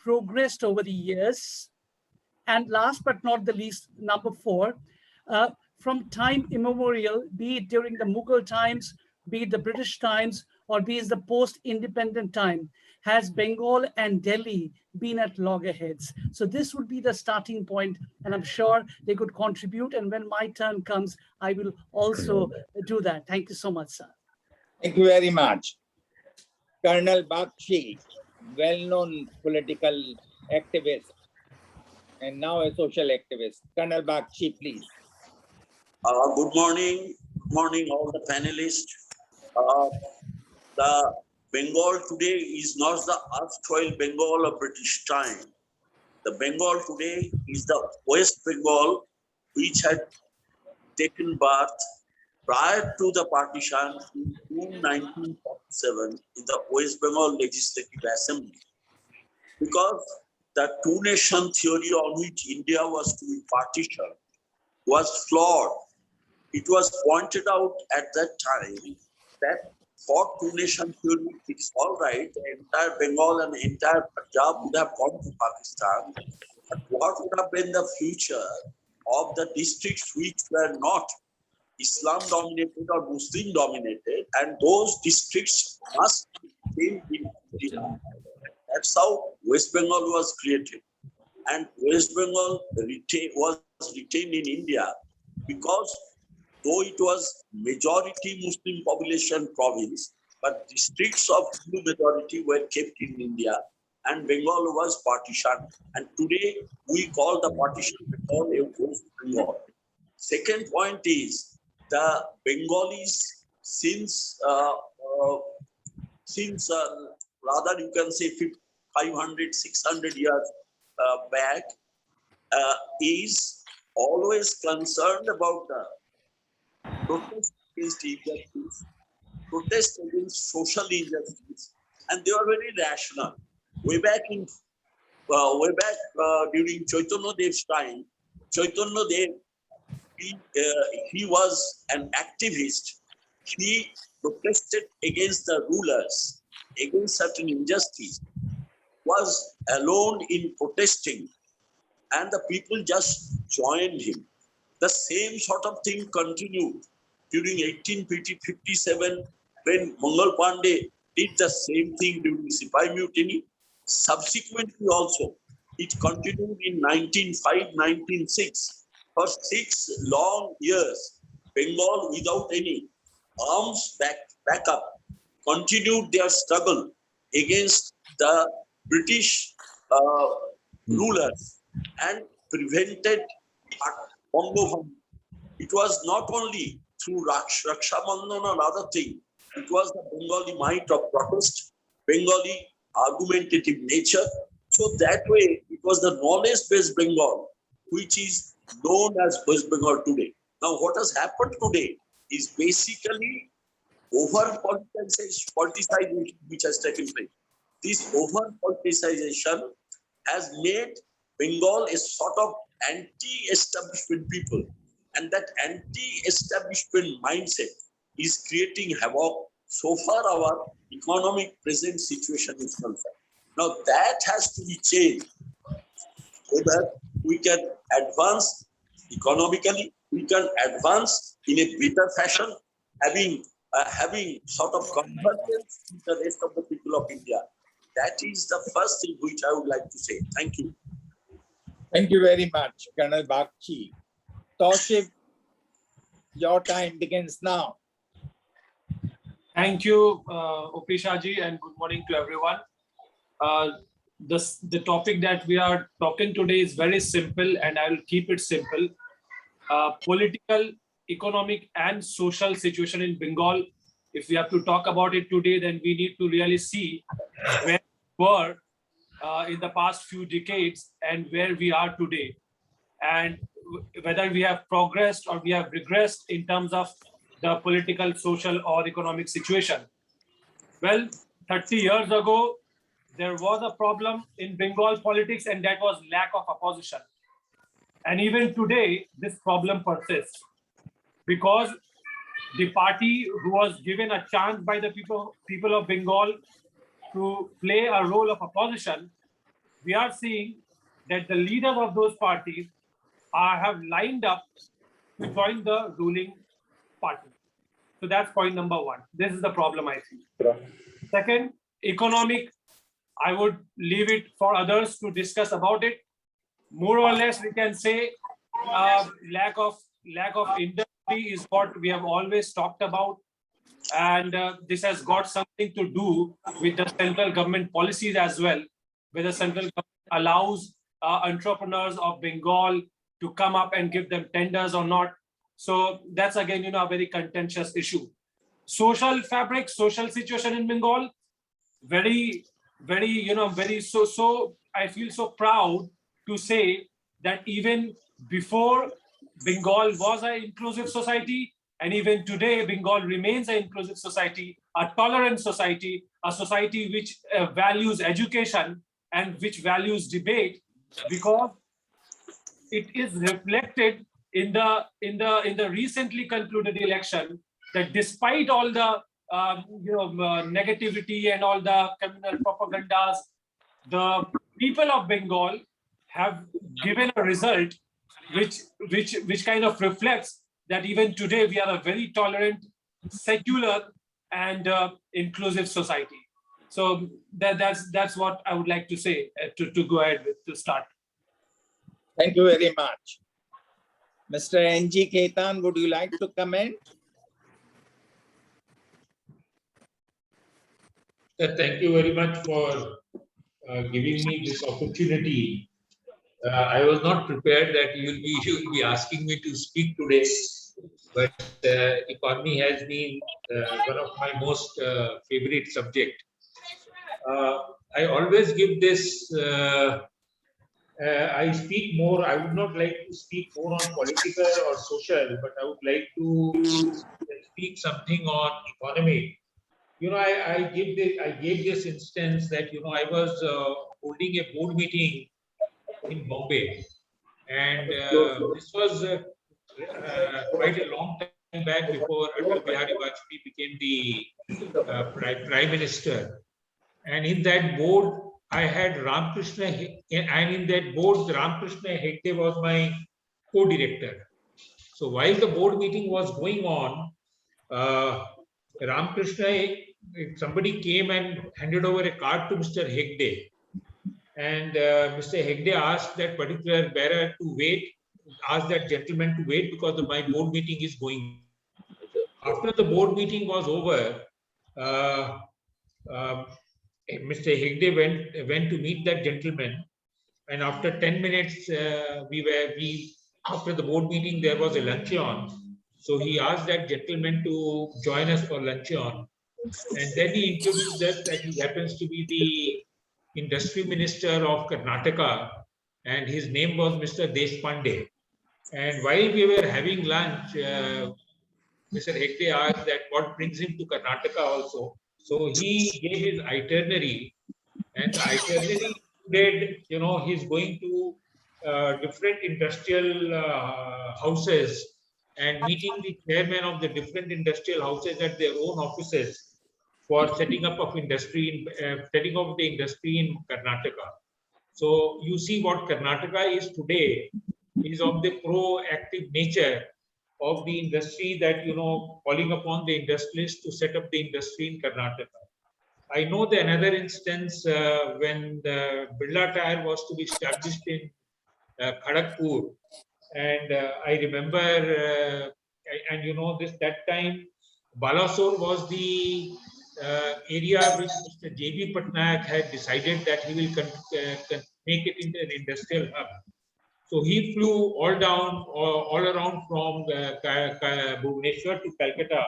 progressed over the years. And last but not the least, number four, from time immemorial, be it during the Mughal times, be it the British times, or be it the post-independent time, has Bengal and Delhi been at loggerheads. So this would be the starting point, and I'm sure they could contribute. And when my turn comes, I will also do that. Thank you so much, sir. Thank you very much. Colonel Bakshi, well-known political activist and now a social activist. Colonel Bakshi, please. Good morning. Good morning, all the panelists. The Bengal today is not the erstwhile Bengal of British time. The Bengal today is the West Bengal, which had taken birth prior to the partition in June 1947 in the West Bengal Legislative Assembly. Because the two-nation theory on which India was to be partitioned was flawed. It was pointed out at that time that for two-nation theory, it's all right, the entire Bengal and the entire Punjab would have gone to Pakistan. But what would have been the future of the districts which were not Islam-dominated or Muslim-dominated, and those districts must be in India. That's how West Bengal was created. And West Bengal was retained in India because though it was majority Muslim population province, but districts of Hindu majority were kept in India and Bengal was partitioned. And today we call the partition Bengal a West Bengal. Second point is the Bengalis since rather you can say 500, 600 years back is always concerned about the protest against injustice, protest against social injustice, and they are very rational. Way back during Chaitanya Dev's time, Chaitanya Dev, he was an activist. He protested against the rulers, against certain injustice, was alone in protesting, and the people just joined him. The same sort of thing continued during 1857 when Mangal Pandey did the same thing during Sipai Mutiny. Subsequently also, it continued in 1905-1906. For 6 long years, Bengal without any arms backup continued their struggle against the British rulers and prevented Bongo. It was not only through Raksha Bandhan or other thing. It was the Bengali might of protest, Bengali argumentative nature. So that way, it was the knowledge-based Bengal, which is known as West Bengal today. Now, what has happened today is basically over-politicization which has taken place. This over-politicization has made Bengal a sort of anti-establishment people. And that anti-establishment mindset is creating havoc so far our economic present situation is concerned. Now that has to be changed so that we can advance economically, we can advance in a better fashion, having sort of convergence with the rest of the people of India. That is the first thing which I would like to say. Thank you. Thank you very much, Colonel Bakshi. Tausif, your time begins now. Thank you, Opishaji, and good morning to everyone. The topic that we are talking today is very simple, and I will keep it simple. Political, economic, and social situation in Bengal. If we have to talk about it today, then we need to really see where we were in the past few decades and where we are today, and whether we have progressed or we have regressed in terms of the political, social, or economic situation. Well, 30 years ago, there was a problem in Bengal politics, and that was lack of opposition. And even today, this problem persists because the party who was given a chance by the people of Bengal to play a role of opposition we are seeing that the leaders of those parties have lined up to join the ruling party. So that's point number one. This is the problem I see. Second, economic, I would leave it for others to discuss about it. More or less, we can say lack of industry is what we have always talked about, and this has got something to do with the central government policies as well, where the central government allows entrepreneurs of Bengal to come up and give them tenders or not. So that's again, a very contentious issue. Social fabric, social situation in Bengal, very, very so I feel so proud to say that even before, Bengal was an inclusive society, and even today Bengal remains an inclusive society, a tolerant society, a society which values education and which values debate, because it is reflected in the recently concluded election, that despite all the negativity and all the communal propagandas, the people of Bengal have given a result which kind of reflects that even today we are a very tolerant, secular, and inclusive society. So that's what I would like to say to go ahead with to start. Thank you very much. Mr. N.G. Ketan, would you like to comment? Thank you very much for giving me this opportunity. I was not prepared that you will be asking me to speak today, but economy has been one of my most favorite subject. I always give this. I speak more. I would not like to speak more on political or social, but I would like to speak something on economy. I gave this instance that I was holding a board meeting in Bombay, and this was quite a long time back before Atal Bihari Vajpayee became the prime minister. And in that board, I had Ramakrishna, and in that board, Ramakrishna Hegde was my co-director. So while the board meeting was going on, Ramakrishna, somebody came and handed over a card to Mr. Hegde. And Mr. Hegde asked that particular bearer to wait, asked that gentleman to wait because my board meeting is going. After the board meeting was over, Mr. Hegde went to meet that gentleman, and after 10 minutes, after the board meeting, there was a luncheon. So he asked that gentleman to join us for luncheon, and then he introduced us that he happens to be the industry minister of Karnataka, and his name was Mr. Deshpande. And while we were having lunch, Mr. Hegde asked that what brings him to Karnataka also. So he gave his itinerary, and the itinerary included, he's going to different industrial houses and meeting the chairman of the different industrial houses at their own offices for setting up of industry, setting up the industry in Karnataka. So you see what Karnataka is today is of the proactive nature of the industry that, calling upon the industrialists to set up the industry in Karnataka. I know the another instance when the Birla Tire was to be established in Kharagpur, and I remember, that time Balasore was the area which Mr. J.B. Patnaik had decided that he will make it into an industrial hub. So he flew all around from Bhubaneswar to Calcutta,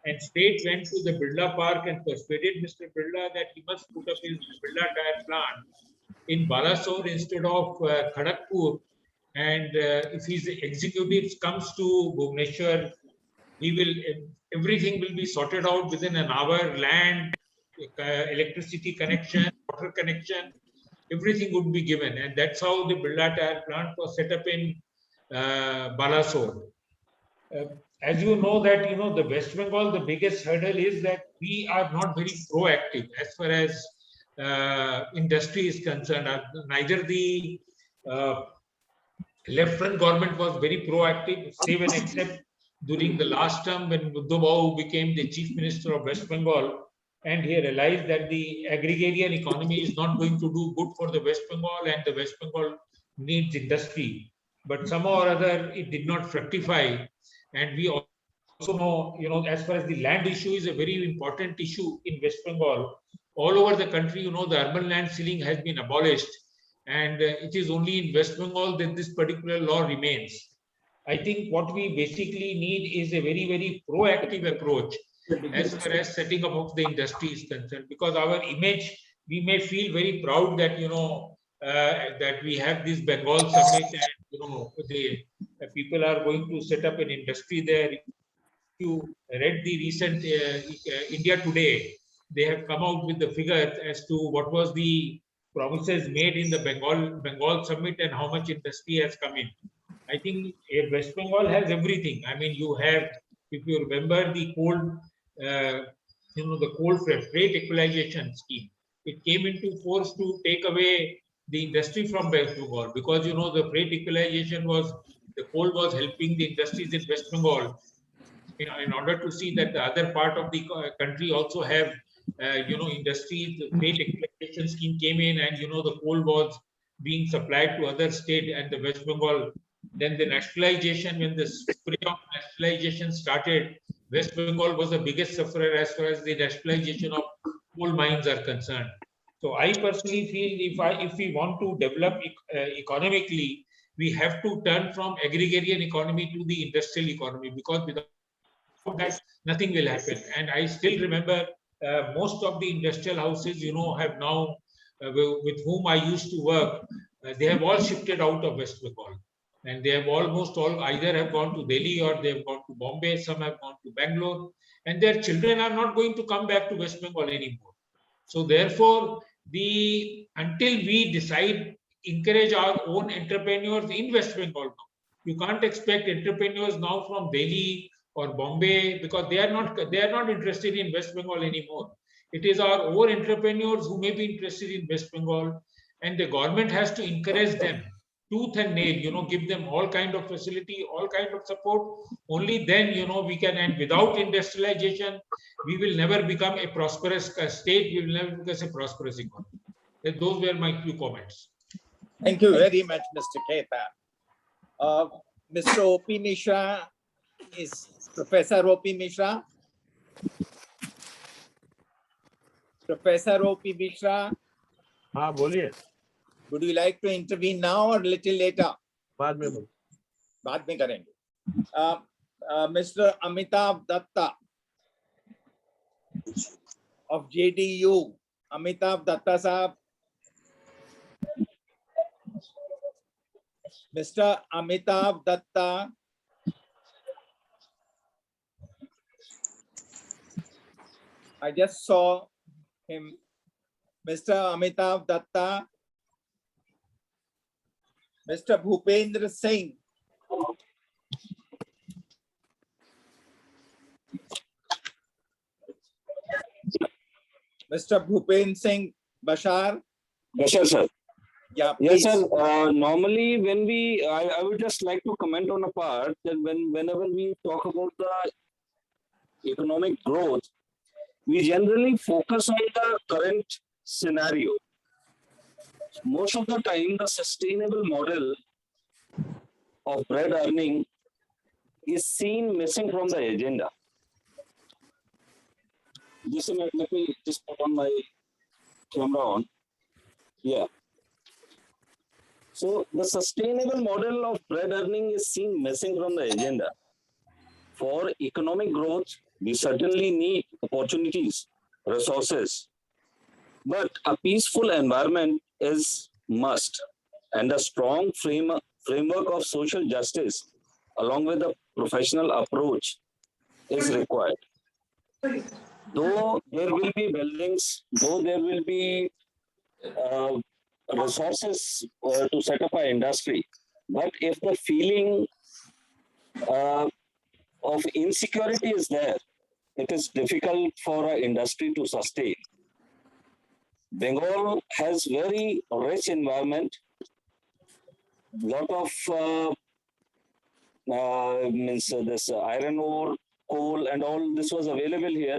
and straight went to the Birla Park and persuaded Mr. Birla that he must put up his Birla Tire plant in Balasore instead of Kharagpur. And if his executives comes to Bhubaneswar, everything will be sorted out within an hour. Land, electricity connection, water connection, everything would be given. And that's how the Birla Tire plant was set up in Balasore. As you know that, the West Bengal, the biggest hurdle is that we are not very proactive as far as industry is concerned. Neither the left front government was very proactive, save and except during the last term when Buddha became the chief minister of West Bengal, and he realized that the agrarian economy is not going to do good for the West Bengal, and the West Bengal needs industry. But somehow or other, it did not fructify. And we also know, as far as the land issue is a very important issue in West Bengal. All over the country, the urban land ceiling has been abolished, and it is only in West Bengal that this particular law remains. I think what we basically need is a very, very proactive approach as far as setting up of the industry is concerned, because our image, we may feel very proud that that we have this Bengal summit, and the people are going to set up an industry there. If you read the recent India Today, they have come out with the figures as to what was the promises made in the Bengal summit and how much industry has come in. I think West Bengal has everything. I mean, you have, if you remember the coal freight equalization scheme, it came into force to take away the industry from West Bengal, because the freight equalization was, the coal was helping the industries in West Bengal in order to see that the other part of the country also have industries. The freight equalization scheme came in, and the coal was being supplied to other state and the West Bengal. Then the nationalization, when the spree of nationalization started, West Bengal was the biggest sufferer as far as the nationalization of coal mines are concerned. So I personally feel if we want to develop economically, we have to turn from agrarian economy to the industrial economy, because without that nothing will happen. And I still remember most of the industrial houses, have now with whom I used to work, they have all shifted out of West Bengal, and they have almost all either have gone to Delhi or they have gone to Bombay. Some have gone to Bangalore, and their children are not going to come back to West Bengal anymore. So therefore, until we decide encourage our own entrepreneurs in West Bengal now, you can't expect entrepreneurs now from Delhi or Bombay, because they are not interested in West Bengal anymore. It is our own entrepreneurs who may be interested in West Bengal, and the government has to encourage them tooth and nail, give them all kind of facility, all kind of support. Only then, we can, and without industrialization, we will never become a prosperous state. We will never become a prosperous economy. And those were my few comments. Thank you very much, Mr. Kheta. Mr. O.P. Mishra is Professor O.P. Mishra. Professor O.P. Mishra. हाँ बोलिए. Would you like to intervene now or little later? बाद में बोल. बाद में करेंगे. Mr. Amitav Datta of JDU. Amitav Datta sahab. Mr. Amitav Datta. I just saw him. Mr. Amitav Datta. Mr. Bhupendra Singh. Mr. Bhupendra Singh Bashar. Bashar sir. Yeah, yes, please. sir. Normally, when I would just like to comment on a part that whenever we talk about the economic growth, we generally focus on the current scenario. Most of the time, the sustainable model of bread earning is seen missing from the agenda. Just a minute, let me just put on my camera on. Yeah. So the sustainable model of bread earning is seen missing from the agenda. For economic growth, we certainly need opportunities, resources, but a peaceful environment is must, and a strong framework of social justice along with a professional approach is required. Though there will be buildings, though there will be resources to set up an industry, but if the feeling of insecurity is there, it is difficult for an industry to sustain. Bengal has very rich environment, lot of means this iron ore, coal, and all this was available here,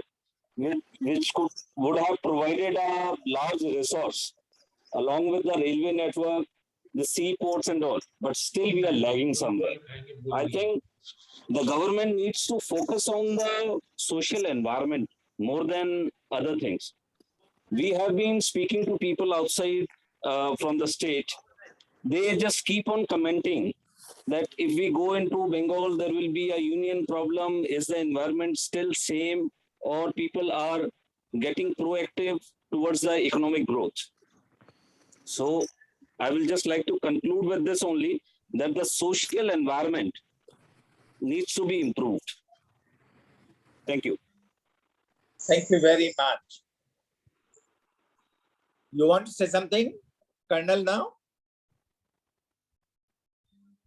which would have provided a large resource along with the railway network, the seaports and all. But still, we are lagging somewhere. I think the government needs to focus on the social environment more than other things. We have been speaking to people outside from the state. They just keep on commenting that if we go into Bengal, there will be a union problem. Is the environment still same, or people are getting proactive towards the economic growth? So I will just like to conclude with this only, that the social environment needs to be improved. Thank you. Thank you very much. You want to say something, Colonel, now?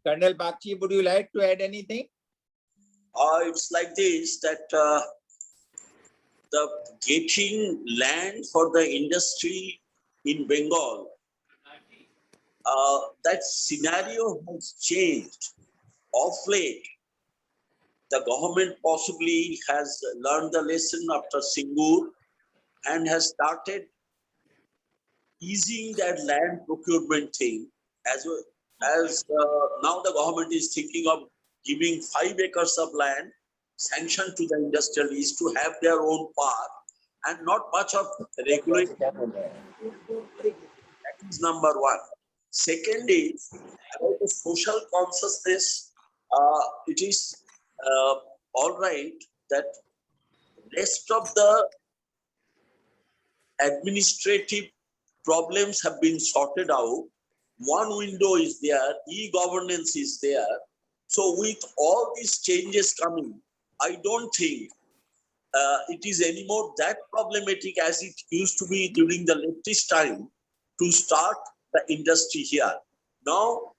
Colonel Bakshi, would you like to add anything? It's like this, that the getting land for the industry in Bengal, that scenario has changed of late. The government possibly has learned the lesson after Singur and has started easing that land procurement thing, as well as now the government is thinking of giving 5 acres of land sanctioned to the industrialists to have their own park and not much of regulation. That is number one. Second is about the social consciousness. It is all right that rest of the administrative problems have been sorted out. One window is there, e-governance is there. So with all these changes coming, I don't think it is anymore that problematic as it used to be during the leftist time to start the industry here. Now,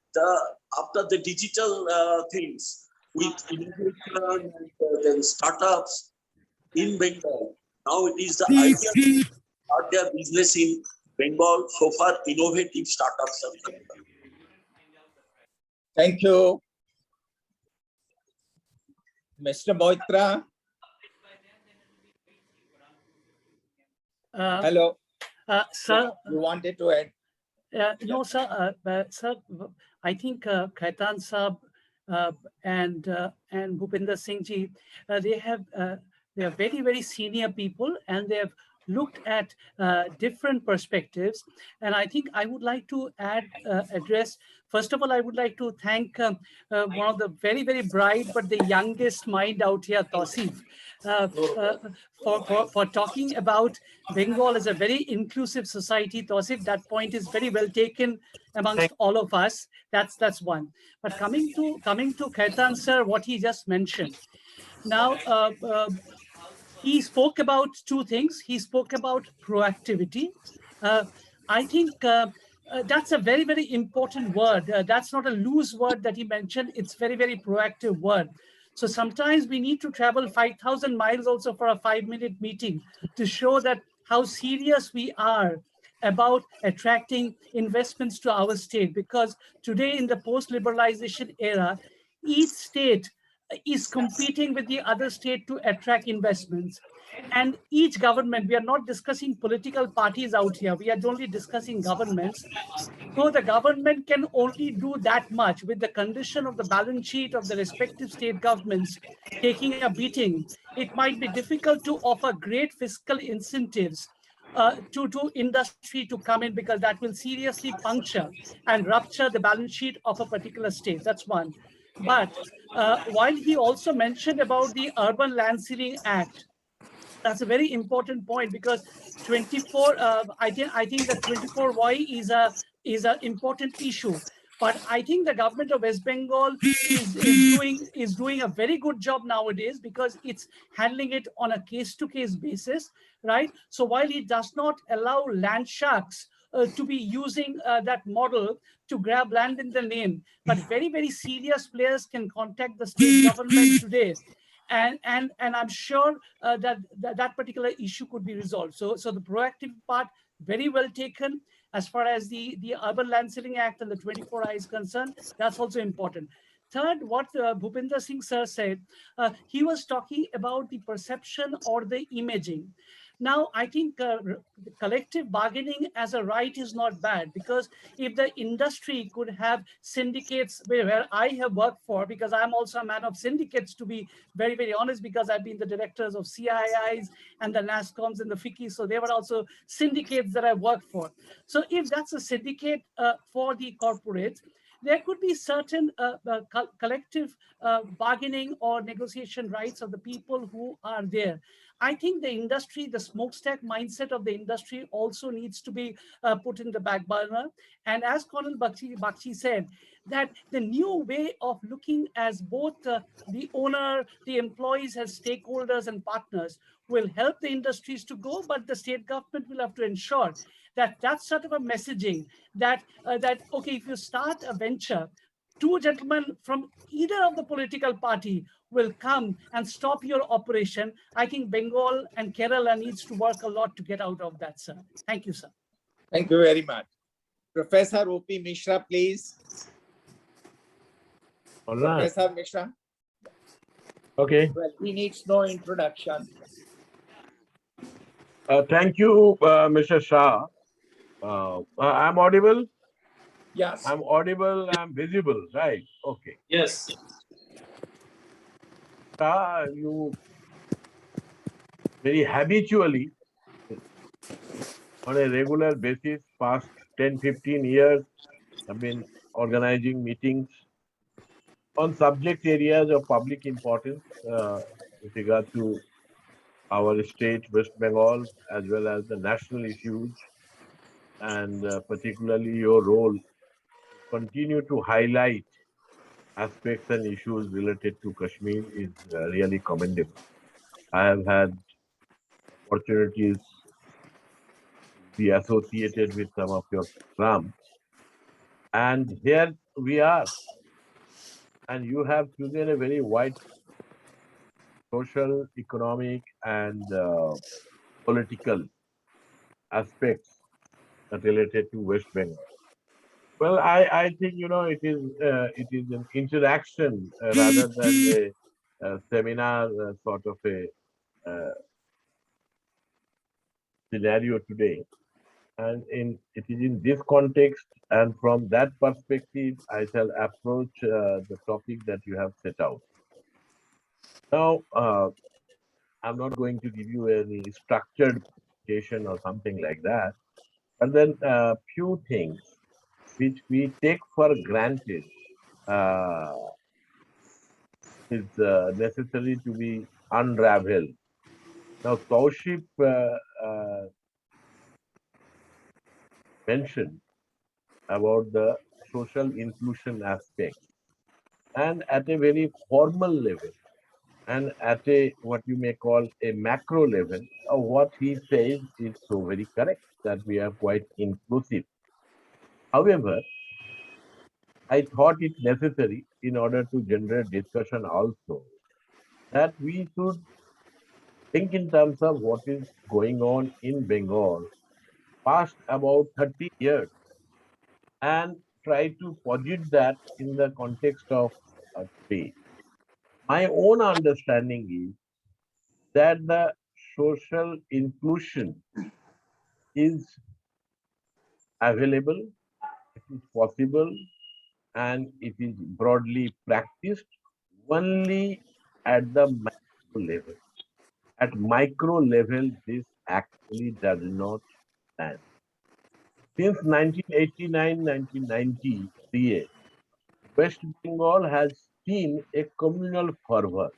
after the digital things with innovation and then startups in Bengal, now it is the idea to start their business in Bengal. So far, innovative startups are coming. Thank you. Mr. Moitra. Hello. Sir, You wanted to add? no, sir. Sir, I think Khaitan Saab and Bhupinder Singh ji, they are very, very senior people, and they have looked at different perspectives. And I think I would like to address, first of all, I would like to thank one of the very, very bright but the youngest mind out here, Tausif, for talking about Bengal as a very inclusive society. Tausif, that point is very well taken amongst all of us. That's one. But coming to Khaitan sir, what he just mentioned. Now, he spoke about two things. He spoke about proactivity. I think that's a very, very important word. That's not a loose word that he mentioned. It's very, very proactive word. So sometimes we need to travel 5,000 miles also for a 5-minute meeting to show that how serious we are about attracting investments to our state. Because today in the post-liberalization era, each state is competing with the other state to attract investments. And each government, we are not discussing political parties out here, we are only discussing governments. So the government can only do that much with the condition of the balance sheet of the respective state governments taking a beating. It might be difficult to offer great fiscal incentives to industry to come in, because that will seriously puncture and rupture the balance sheet of a particular state. That's one. But while he also mentioned about the Urban Land Ceiling Act, that's a very important point, because 24 I think that 24Y is a important issue. But I think the government of West Bengal is doing a very good job nowadays, because it's handling it on a case-to-case basis, right? So while it does not allow land sharks to be using that model to grab land in the name, but very, very serious players can contact the state government today, and I'm sure that particular issue could be resolved. So the proactive part, very well taken. As far as the Urban Land Ceiling Act and the 24I is concerned, that's also important. Third, what Bhupinder Singh sir said, he was talking about the perception or the imaging. Now, I think collective bargaining as a right is not bad, because if the industry could have syndicates where I have worked for, because I'm also a man of syndicates, to be very, very honest, because I've been the directors of CIIs and the NASCOMs and the FICCI. So they were also syndicates that I worked for. So if that's a syndicate for the corporates, there could be certain collective bargaining or negotiation rights of the people who are there. I think the industry, the smokestack mindset of the industry also needs to be put in the back burner. And as Colonel Bakshi said, that the new way of looking as both the owner, the employees as stakeholders and partners will help the industries to go, but the state government will have to ensure that that's sort of a messaging that, okay, if you start a venture, two gentlemen from either of the political party will come and stop your operation. I think Bengal and Kerala needs to work a lot to get out of that, sir. Thank you, sir. Thank you very much. Professor O.P. Mishra, please. All right. Professor Mishra. Okay. Well, he needs no introduction. Thank you, Mr. Shah. I'm audible. Yes. I'm audible. I'm visible. Right. Okay. Yes. Shah, you very habitually, on a regular basis, past 10, 15 years, have been organizing meetings on subject areas of public importance with regard to our state, West Bengal, as well as the national issues, and particularly your role continue to highlight aspects and issues related to Kashmir is really commendable. I have had opportunities to be associated with some of your programs, and here we are, and you have chosen a very wide social, economic, and political aspects related to West Bengal. Well, I think it is an interaction rather than a seminar sort of a scenario today, and it is in this context and from that perspective I shall approach the topic that you have set out. Now, I'm not going to give you any structured presentation or something like that, but then few things which we take for granted uh, is necessary to be unraveled. Now, Kaushik mentioned about the social inclusion aspect, and at a very formal level, and at a what you may call a macro level, what he says is so very correct that we are quite inclusive. However, I thought it necessary in order to generate discussion also that we should think in terms of what is going on in Bengal past about 30 years and try to posit that in the context of today. My own understanding is that the social inclusion is available, it is possible, and it is broadly practiced only at the macro level. At micro level, this actually does not stand. Since 1989, 1990 period, West Bengal has seen a communal fervor,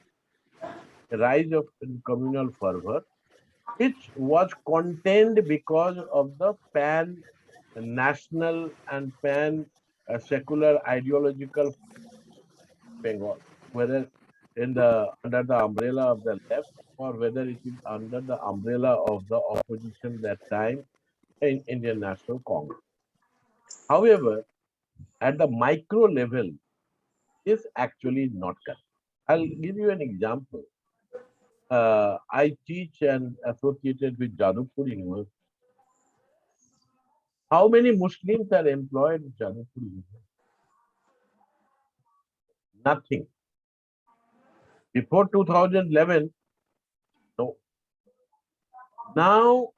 a rise of communal fervor, which was contained because of the pan national and pan secular ideological Bengal, whether in the under the umbrella of the left or whether it is under the umbrella of the opposition that time in Indian National Congress. However, at the micro level, this actually is not correct. I'll give you an example. I teach and associated with Jadavpur University. How many Muslims are employed in Jadavpur Union? Nothing. Before 2011, no. Now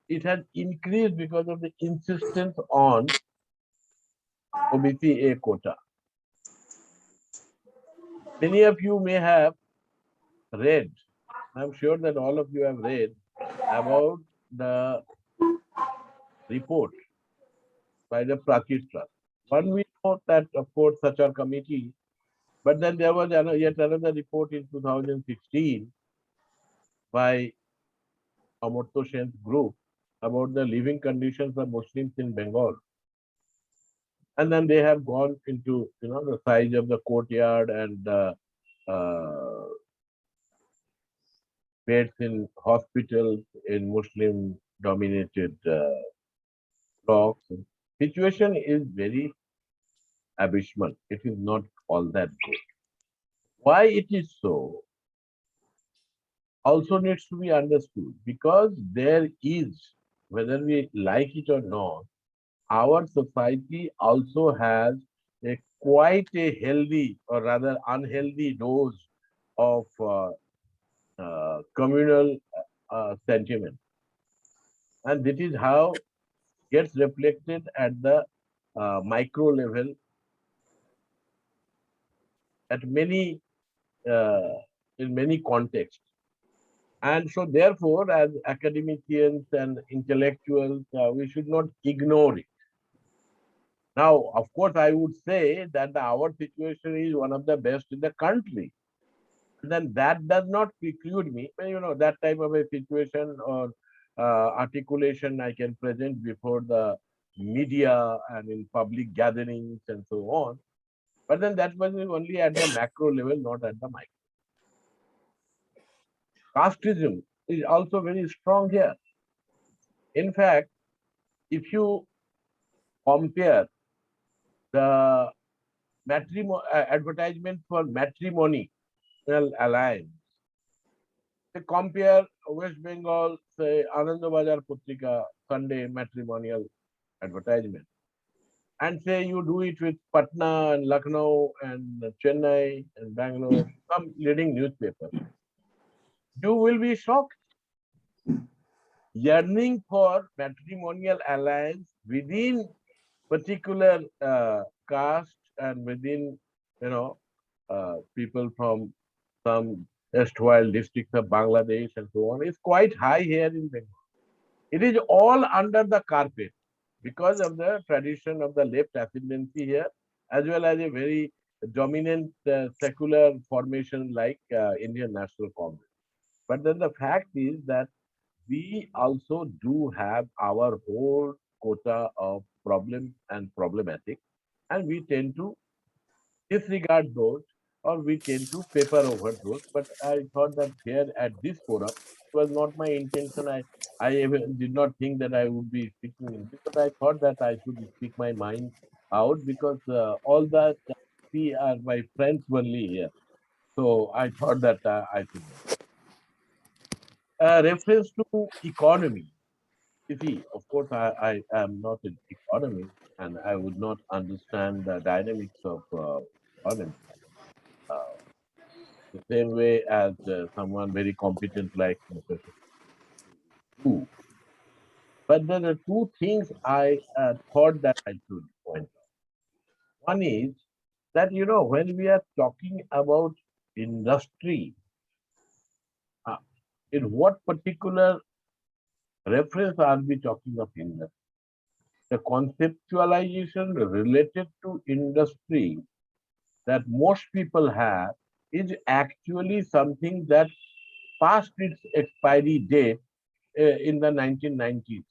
it has increased because of the insistence on OBC A quota. Many of you may have read, I'm sure that all of you have read about the report by the Prakrit Trust. One, we know that, of course, such a committee, but then there was yet another report in 2016 by Amartya Sen's group about the living conditions of Muslims in Bengal. And then they have gone into, the size of the courtyard and uh, beds in hospitals in Muslim-dominated blocks. Situation is very abysmal. It is not all that good. Why it is so also needs to be understood, because there is, whether we like it or not, our society also has a quite a healthy or rather unhealthy dose of communal sentiment, and this is how gets reflected at the micro level at many uh, in many contexts. And so, therefore, as academicians and intellectuals, we should not ignore it. Now, of course, I would say that our situation is one of the best in the country. Then that does not preclude me, that type of a situation or articulation I can present before the media and in public gatherings and so on. But then that was only at the macro level, not at the micro. Casteism is also very strong here. In fact, if you compare the advertisement for matrimonial alliance, they compare West Bengal, say Anandabazar Putrika Sunday matrimonial advertisement, and say you do it with Patna and Lucknow and Chennai and Bangalore, some leading newspapers, you will be shocked. Yearning for matrimonial alliance within particular caste and within, people from some erstwhile districts of Bangladesh and so on is quite high here in Bengal. It is all under the carpet because of the tradition of the left ascendancy here, as well as a very dominant secular formation like Indian National Congress. But then the fact is that we also do have our whole quota of problems and problematic, and we tend to disregard those or we tend to paper over those. But I thought that here at this forum, it was not my intention. I even did not think that I would be speaking in this, but I thought that I should speak my mind out because all that we are my friends only here. So I thought that I should. Reference to economy. You see, of course, I am not an economist and I would not understand the dynamics of economy uh, the same way as someone very competent like Professor Wu. But there are two things I thought that I should point out. One is that, when we are talking about industry, uh, in what particular reference are we talking of industry? The conceptualization related to industry that most people have is actually something that passed its expiry date in the 1990s.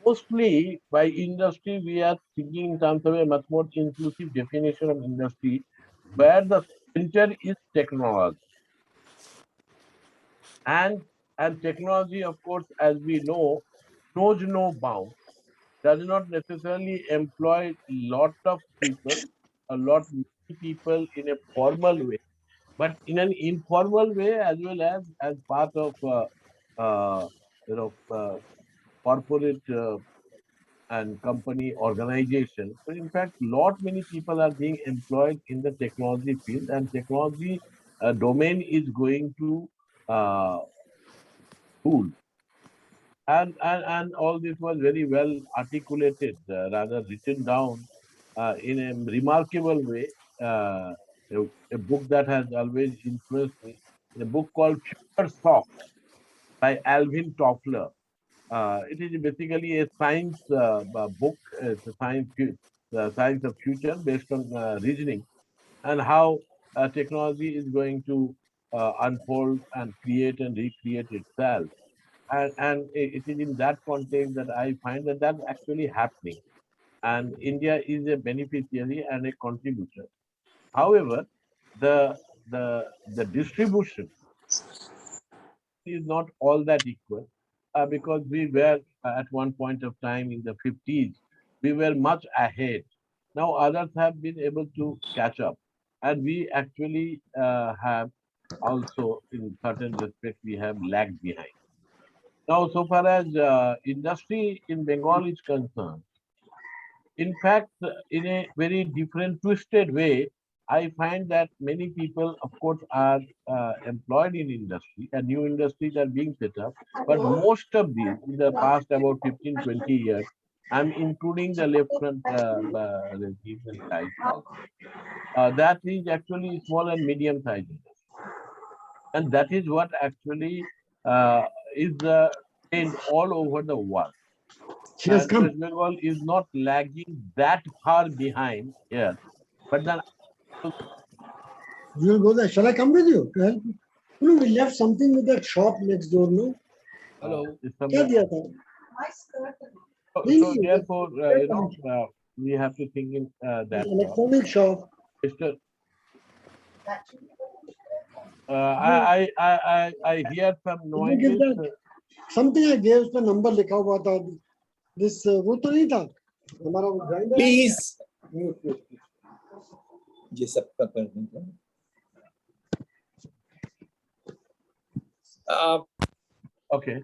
Mostly by industry, we are thinking in terms of a much more inclusive definition of industry, where the center is technology. And, and technology, of course, as we know, knows no bound, does not necessarily employ lot of people, a lot many people in a formal way, but in an informal way as well as part of uh, you know uh, corporate and company organization. So in fact, lot many people are being employed in the technology field, and technology domain is going to uh, rule. And all this was very well articulated, rather written down in a remarkable way. Uh, a book that has always influenced me, a book called Future Socks by Alvin Toffler. It is basically a science book. It's a science of future based on reasoning and how technology is going to unfold and create and recreate itself. And it is in that context that I find that that's actually happening. And India is a beneficiary and a contributor. However, the the distribution is not all that equal because we were at one point of time in the 50s, we were much ahead. Now others have been able to catch up, and we actually have also, in certain respects, we have lagged behind. Now, so far as industry in Bengal is concerned, in fact, in a very different, twisted way, I find that many people, of course, are employed in industry and new industries are being set up. But most of these, in the past about 15, 20 years, I'm including the left front regime and size also. That is actually small and medium sized industry. And that is what actually is the trend all over the world. She has And come. West Bengal is not lagging that far behind here. But then You will go there. Shall I come with you to help you? No, we left something with that shop next door, no? Hello. क्या दिया था? नहीं, So नहीं, therefore, that- we have to think in that. electronic shop. Mr. I hear some Did you give noises. that? Something I gave उसका number लिखा हुआ था. This वो तो नहीं था. हमारा वो grinder. Please. ये सबका कर देंगे. Okay.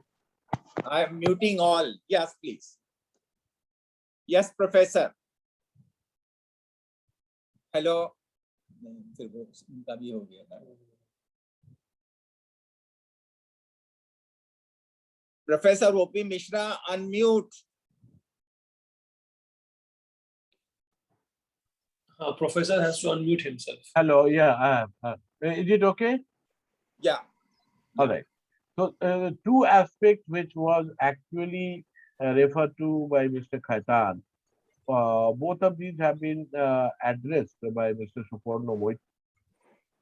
I'm muting all. Yes, please. Yes, Professor. Hello. फिर वो उनका भी हो गया ना. Professor O.P. Mishra, unmute. Professor has to unmute himself. Hello. Yeah. Is it okay? Yeah. All right. So two aspects which was actually referred to by Mr. Khaitan. Both of these have been addressed by Mr. Suporno Moit.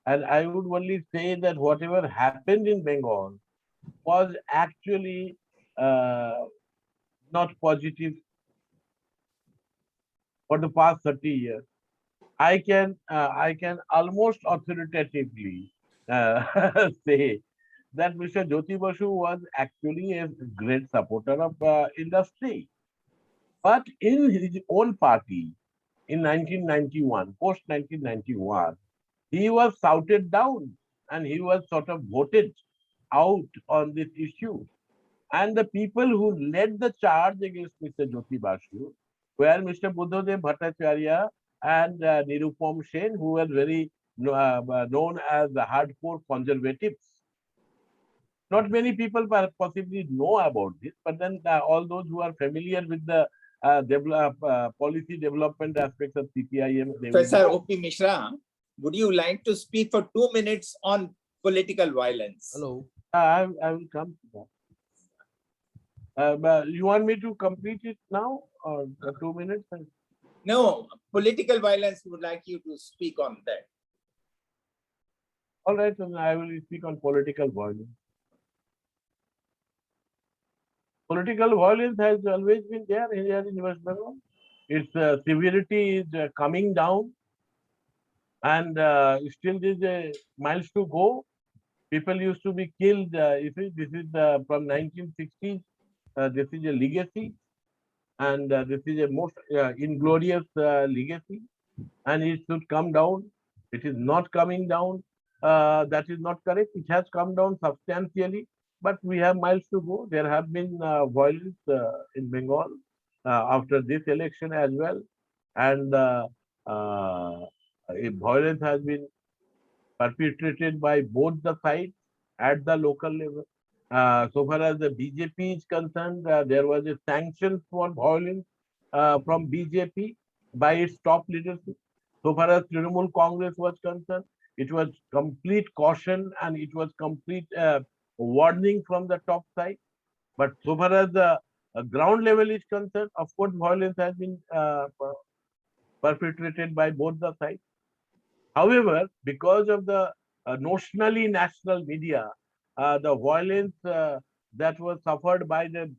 And I would only say that whatever happened in Bengal was actually not positive for the past 30 years. I can almost authoritatively say that Mr. Jyoti Basu was actually a great supporter of industry. But in his own party in 1991, post 1991, he was shouted down and he was sort of voted out on this issue. And the people who led the charge against Mr. Jyoti Basu were Mr. Buddhadev Bhattacharya and Nirupam Sen, who were very known as the hardcore conservatives. Not many people possibly know about this, but then all those who are familiar with the policy development aspects of CPIM. Professor O.P. Mishra, would you like to speak for 2 minutes on political violence? Hello. I will come to that. But you want me to complete it now or 2 minutes? No, political violence, would like you to speak on that. All right, then I will speak on political violence. Political violence has always been there here in West Bengal. Its severity is coming down, and still there is a miles to go. People used to be killed. This is from 1960s. This is a legacy, and this is a most inglorious legacy, and it should come down. It is not coming down. That is not correct. It has come down substantially. but we have miles to go. There have been violence in Bengal after this election as well, and violence has been perpetrated by both the sides at the local level. So far as the BJP is concerned, there was a sanction for violence from BJP by its top leadership. So far as Trinamool Congress was concerned, it was complete caution and it was complete warning from the top side. But so far as the ground level is concerned, of course, violence has been perpetrated by both the sides. However, because of the notionally national media, the violence that was suffered by the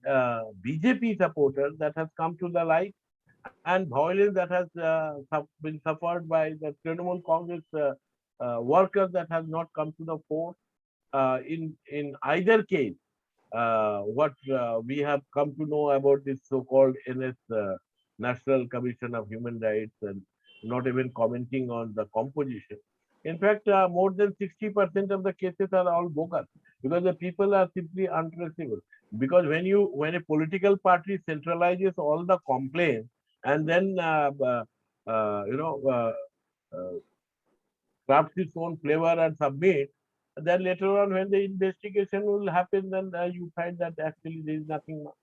BJP supporters that has come to the light, and violence that has been suffered by the Trinamool Congress workers that has not come to the fore. In either case, what we have come to know about this so-called NS National Commission of Human Rights and not even commenting on the composition. In fact, more than 60% of the cases are all bogus because the people are simply untraceable. Because when a political party centralizes all the complaints and then uh, crafts its own flavor and submit, then later on when the investigation will happen, then you find that actually there is nothing much.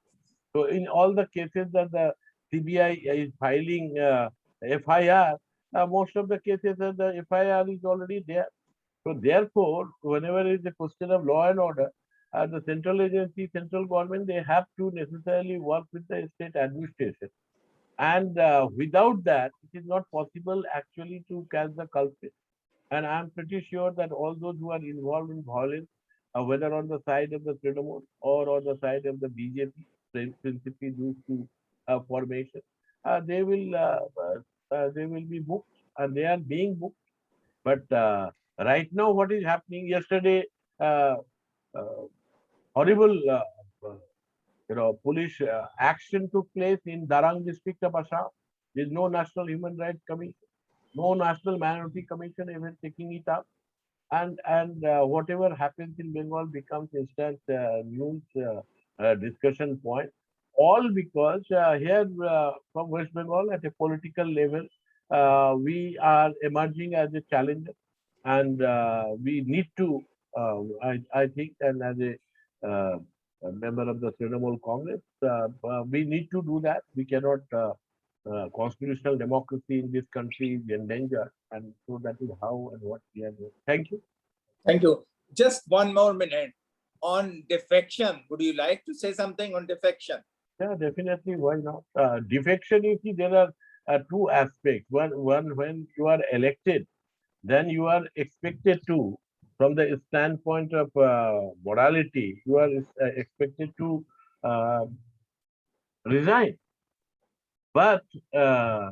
So in all the cases that the CBI is filing FIR, most of the cases the FIR is already there. So therefore, whenever it is a question of law and order, the central agency, central government, they have to necessarily work with the state administration. And without that, it is not possible actually to catch the culprit. And I'm pretty sure that all those who are involved in violence, whether on the side of the Trinamool or on the side of the BJP, principally due to formation, they will be booked and they are being booked. But right now, what is happening? Yesterday, uh, uh, horrible, uh, police action took place in Darang district of Assam. There is no National Human Rights Commission, no National Minority Commission even taking it up, and whatever happens in Bengal becomes instant news discussion point. All because here from West Bengal at a political level, we are emerging as a challenger, and we need to, I think, and as a member of the Trinamool Congress, we need to do that. We cannot. Constitutional democracy in this country is endangered, and so that is how and what we are doing. Thank you. Thank you. Just one more minute on defection. Would you like to say something on defection? Yeah, definitely. Why not? Defection, you see, there are two aspects. One, when you are elected, then you are expected to, from the standpoint of morality, you are expected to uh, resign. But uh,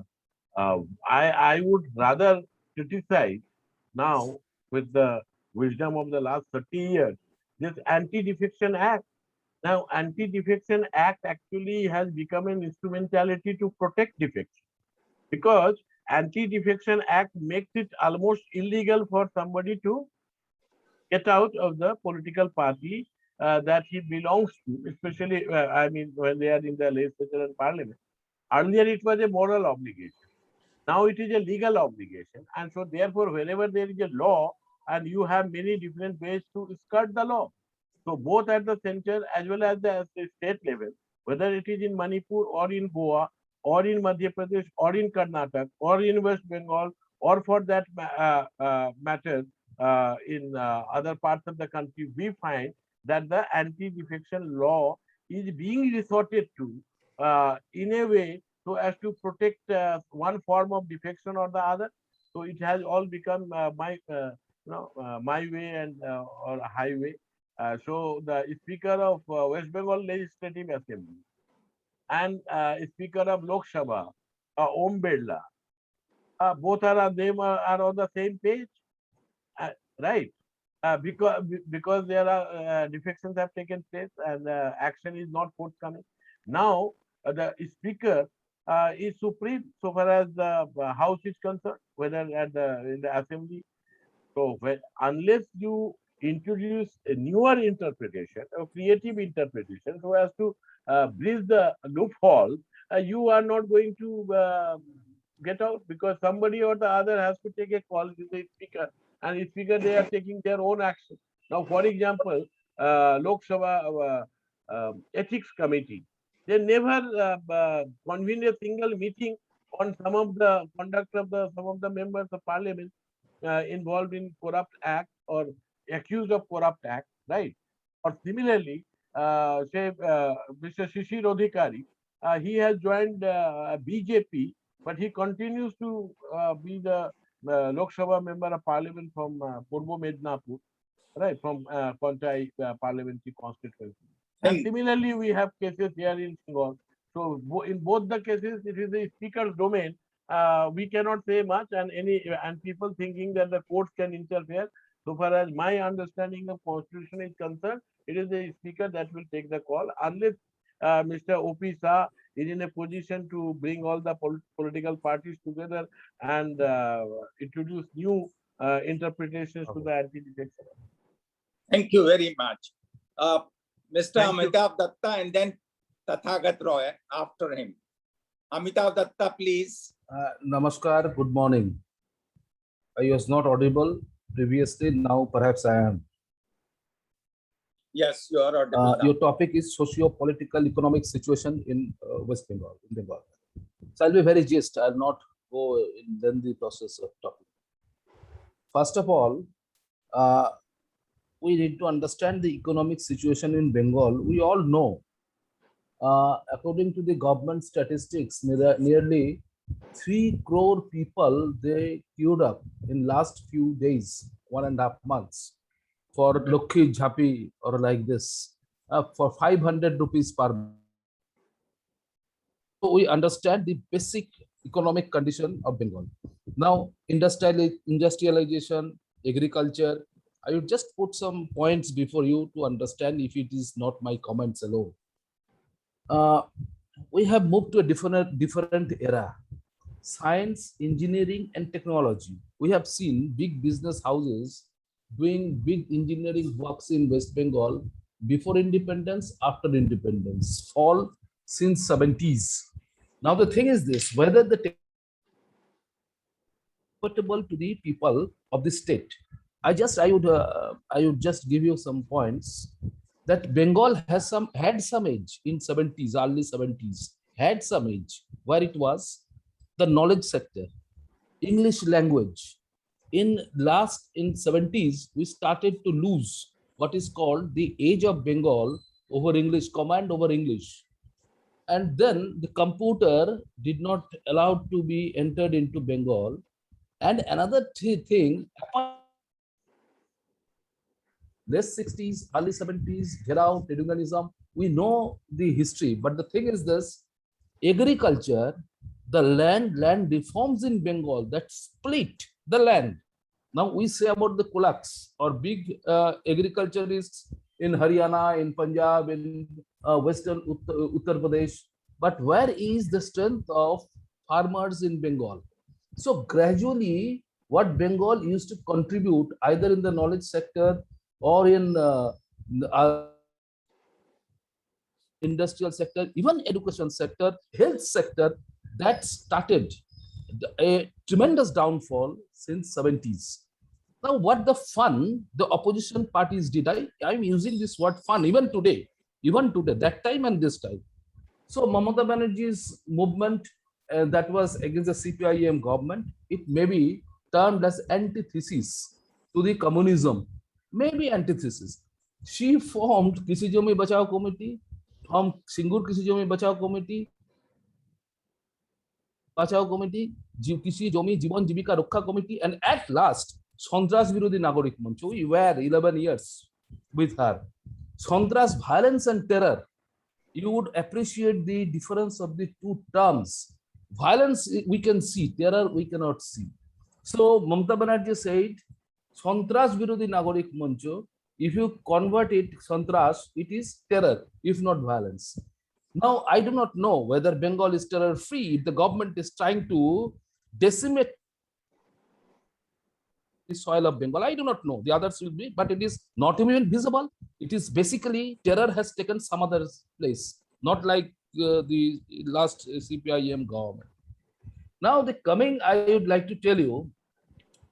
I would rather criticize now, with the wisdom of the last 30 years, this Anti-Defection Act. Now, Anti-Defection Act actually has become an instrumentality to protect defection, because Anti-Defection Act makes it almost illegal for somebody to get out of the political party that he belongs to, especially, I mean, when they are in the legislature and parliament. Earlier, it was a moral obligation. Now it is a legal obligation. And so therefore, whenever there is a law, and you have many different ways to skirt the law. So both at the center as well as the state level, whether it is in Manipur or in Goa or in Madhya Pradesh or in Karnataka or in West Bengal, or for that matter in other parts of the country, we find that the anti-defection law is being resorted to in a way so as to protect one form of defection or the other. So it has all become my way and or highway. So the Speaker of West Bengal Legislative Assembly and Speaker of Lok Sabha, Om Birla, both are on the same page, right? Because there are defections have taken place and action is not forthcoming. Now the Speaker is supreme so far as the House is concerned, whether at in the Assembly. So unless you introduce a newer interpretation, a creative interpretation, so as to bridge the loophole, you are not going to get out, because somebody or the other has to take a call to the speaker, and the speaker, they are taking their own action. Now, for example, Lok Sabha Ethics Committee, they never convened a single meeting on some of the conduct of the some of the members of parliament involved in corrupt act or accused of corrupt act, right? Or similarly, say Mr. Shishir Odhikari, he has joined BJP, but he continues to be the Lok Sabha member of parliament from Purbo Mednapur, right, from Kontai parliamentary constituency. And Thank- similarly, we have cases here in Bengal. So in both the cases, it is the speaker's domain. We cannot say much, and people thinking that the courts can interfere. So far as my understanding of constitution is concerned, it is the speaker that will take the call, unless Mr. O.P. Shah is in a position to bring all the political parties together and introduce new interpretations to the anti-defection. Thank you very much. Mr. Thank you. Amitav Datta and then Tathagat Roy after him. Amitav Datta, please. Namaskar, good morning. I was not audible previously, now perhaps I am. Yes, you are audible now. Your topic is socio-political economic situation in West Bengal, So I'll be very gist, I'll not go in lengthy process of topic. First of all, we need to understand the economic situation in Bengal. We all know, according to the government statistics, nearly 3 crore people, they queued up in last few days, 1.5 months, for Lokhi Jhapi or like this, for 500 rupees per month. So we understand the basic economic condition of Bengal. Now, industrialization, agriculture, I would just put some points before you to understand if it is not my comments alone. We have moved to a different era. Science, engineering, and technology. We have seen big business houses doing big engineering works in West Bengal before independence, after independence, all since 70s. Now the thing is this, whether the comfortable to the people of the state. I would just give you some points that Bengal had some age in 70s, early 70s, had some age where it was the knowledge sector, English language. In 70s, we started to lose what is called the age of Bengal over English, command over English. And then the computer did not allow to be entered into Bengal. And another thing, late 60s, early 70s, Gherao, Teluganism, we know the history. But the thing is this, agriculture, the land reforms in Bengal that split the land. Now we say about the kulaks or big agriculturists in Haryana, in Punjab, in Western Uttar Pradesh. But where is the strength of farmers in Bengal? So gradually, what Bengal used to contribute either in the knowledge sector or in industrial sector, even education sector, health sector, that started a tremendous downfall since 70s. Now, what the fun the opposition parties did, I'm using this word fun even today, that time and this time. So Mamata Banerjee's movement that was against the CPIM government, it may be termed as antithesis to the communism, maybe antithesis. She formed Kisi Jomi Bachao Committee, from Singur Kisi Jomi Bachao Committee, Kisi Jomi Jibon Jibika Rokha Committee, and at last, Santras Virudhi Nagorik Manch. We were 11 years with her. Santras, violence and terror. You would appreciate the difference of the two terms. Violence we can see, terror we cannot see. So Mamata Banerjee said, Santras Virudhi Nagorik Mancho, if you convert it, Santras, it is terror, if not violence. Now, I do not know whether Bengal is terror free if the government is trying to decimate soil of Bengal. I do not know. The others will be, but it is not even visible. It is basically terror has taken some other place, not like the last CPIM government. Now, the coming, I would like to tell you,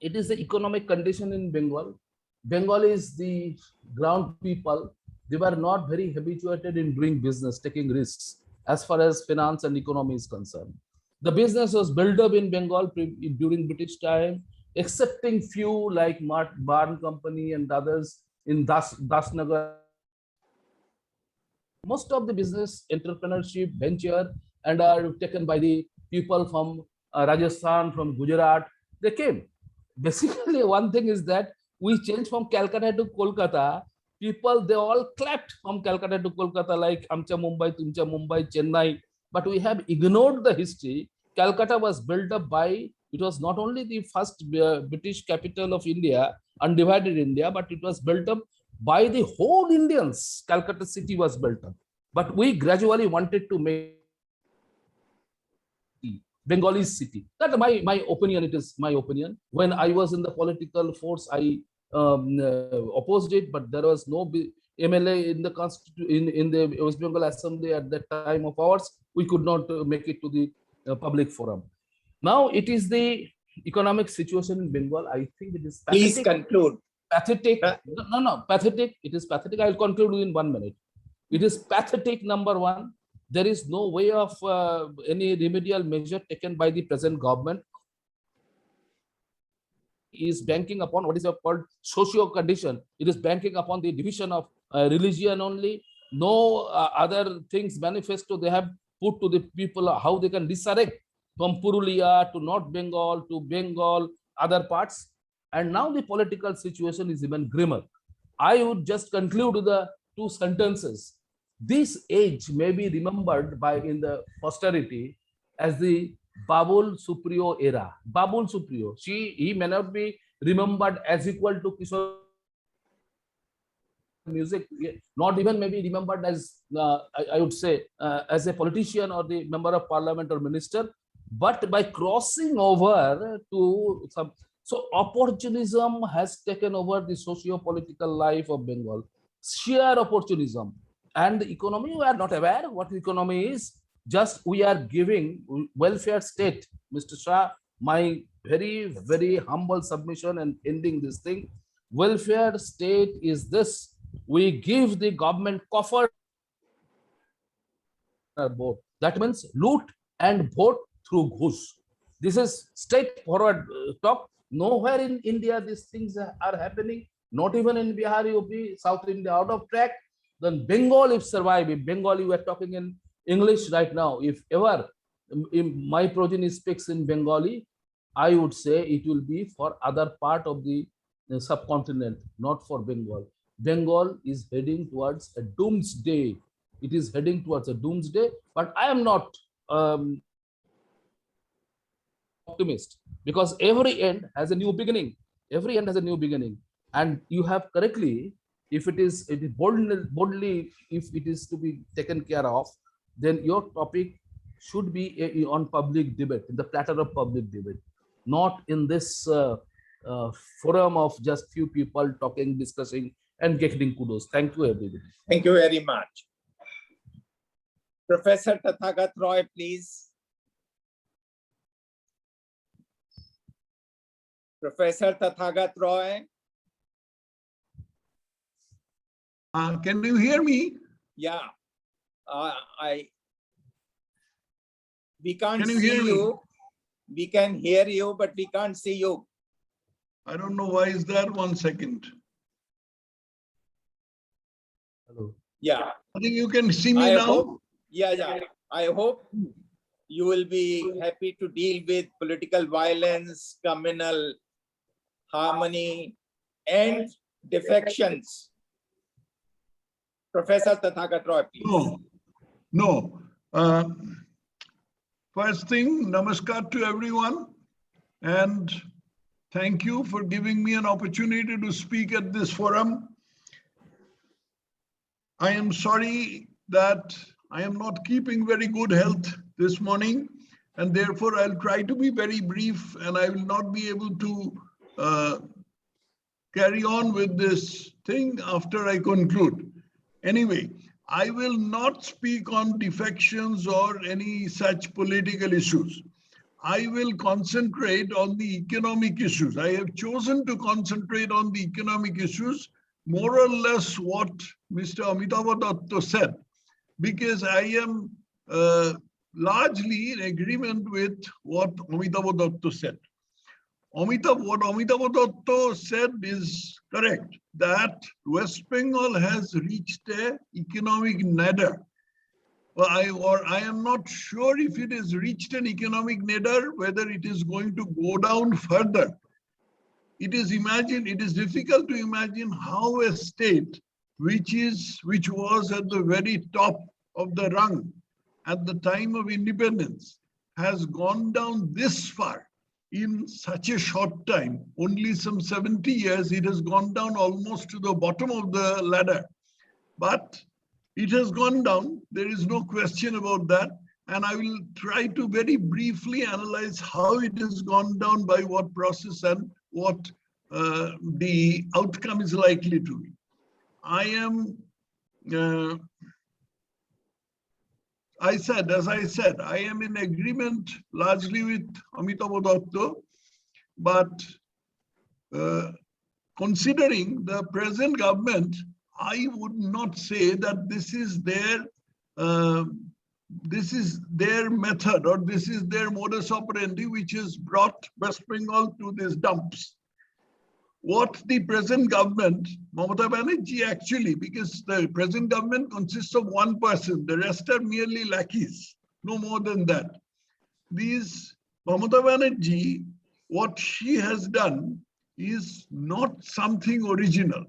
it is the economic condition in Bengal. Bengal is the ground people. They were not very habituated in doing business, taking risks as far as finance and economy is concerned. The business was built up in Bengal during British time, excepting few like Barn Company and others in Dasnagar. Most of the business entrepreneurship venture and are taken by the people from Rajasthan, from Gujarat. They came. Basically, one thing is that we changed from Calcutta to Kolkata. People, they all clapped from Calcutta to Kolkata like Amcha Mumbai, Tumcha Mumbai, Chennai. But we have ignored the history. Calcutta was built up by, it was not only the first British capital of India, undivided India, but it was built up by the whole Indians. Calcutta city was built up. But we gradually wanted to make Bengali city. That's my opinion. It is my opinion. When I was in the political force, I opposed it, but there was no MLA in the West Bengal Assembly at that time of ours. We could not make it to the public forum. Now it is the economic situation in Bengal. I think it is pathetic. Please conclude. Pathetic. No, pathetic. It is pathetic. I will conclude within 1 minute. It is pathetic, number one. There is no way of any remedial measure taken by the present government. Is banking upon what is called socio condition. It is banking upon the division of religion only. No other things manifesto they have put to the people how they can resurrect from Purulia to North Bengal to Bengal, other parts. And now the political situation is even grimmer. I would just conclude with the 2 sentences. This age may be remembered by in the posterity as the Babul Supriyo era. Babul Supriyo. He may not be remembered as equal to Kishore music, not even maybe remembered as I would say as a politician or the member of parliament or minister, but by crossing over to some. So opportunism has taken over the socio-political life of Bengal. Sheer opportunism. And the economy, we are not aware what the economy is. Just we are giving welfare state. Mr. Shah, my very, very humble submission and ending this thing. Welfare state is this. We give the government coffer vote. That means loot and vote through ghus. This is straightforward talk. Nowhere in India these things are happening. Not even in Bihar, UP, South India, out of track. Then Bengal, if survive, if Bengali, we are talking in English right now, if ever my progeny speaks in Bengali, I would say it will be for other part of the subcontinent, not for Bengal. Bengal is heading towards a doomsday. It is heading towards a doomsday, but I am not optimist, because every end has a new beginning. Every end has a new beginning. And you have correctly, if it is boldly, if it is to be taken care of, then your topic should be on public debate, in the platter of public debate, not in this forum of just few people talking, discussing, and getting kudos. Thank you, everybody. Thank you very much. Professor Tathagat Roy, please. Professor Tathagat Roy. Can you hear me? Yeah. We can't Can you see hear me? you. We can hear you, but we can't see you. I don't know why is that. 1 second. Hello. Yeah. I think you can see me I now. hope, yeah. I hope you will be happy to deal with political violence, communal harmony, and defections. Professor Tathagat Roy, please. No. First thing, namaskar to everyone. And thank you for giving me an opportunity to speak at this forum. I am sorry that I am not keeping very good health this morning, and therefore I'll try to be very brief, and I will not be able to carry on with this thing after I conclude. Anyway, I will not speak on defections or any such political issues. I will concentrate on the economic issues. I have chosen to concentrate on the economic issues, more or less what Mr. Amitabh Datta said, because I am largely in agreement with what Amitabh Datta said. What Amitabh Datta said is correct, that West Bengal has reached an economic nadir. I am not sure if it has reached an economic nadir, whether it is going to go down further. It is difficult to imagine how a state which was at the very top of the rung at the time of independence has gone down this far in such a short time. Only some 70 years, it has gone down almost to the bottom of the ladder. But it has gone down. There is no question about that. And I will try to very briefly analyze how it has gone down, by what process, and what the outcome is likely to be. As I said, I am in agreement largely with Amitabh Datta, but considering the present government, I would not say that this is their method, or this is their modus operandi, which has brought West Bengal to these dumps. What the present government, Mamata Banerjee, actually, because the present government consists of one person, the rest are merely lackeys, no more than that. Mamata Banerjee, what she has done is not something original.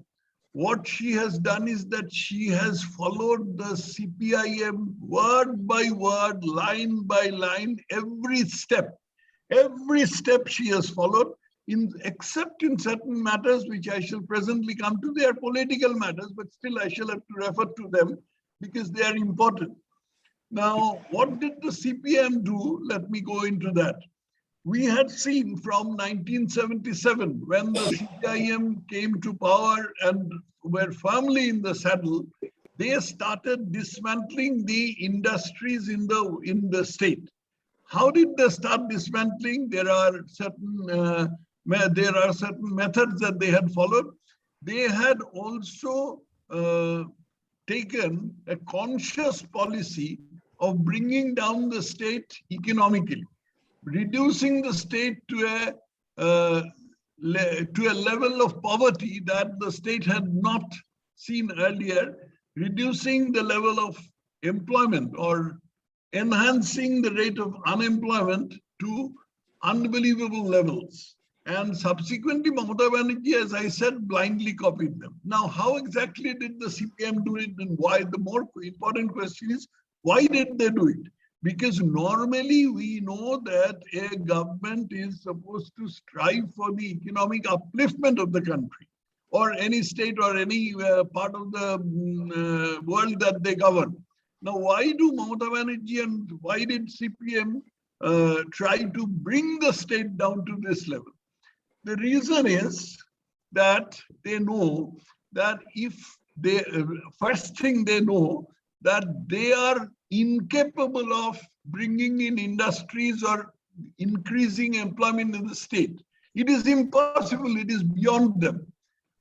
What she has done is that she has followed the CPIM word by word, line by line, every step she has followed, except in certain matters which I shall presently come to. They are political matters, but still I shall have to refer to them because they are important. Now, what did the CPM do? Let me go into that. We had seen from 1977, when the CPIM came to power and were firmly in the saddle, they started dismantling the industries in the state. How did they start dismantling? There are certain methods that they had followed. They had also taken a conscious policy of bringing down the state economically, reducing the state to a level of poverty that the state had not seen earlier, reducing the level of employment or enhancing the rate of unemployment to unbelievable levels. And subsequently, Mamata Banerjee, as I said, blindly copied them. Now, how exactly did the CPM do it, and why? The more important question is, why did they do it? Because normally we know that a government is supposed to strive for the economic upliftment of the country, or any state or any part of the world that they govern. Now, why do Mamata Banerjee and why did CPM try to bring the state down to this level? The reason is that they know that first thing they know that they are incapable of bringing in industries or increasing employment in the state. It is impossible, it is beyond them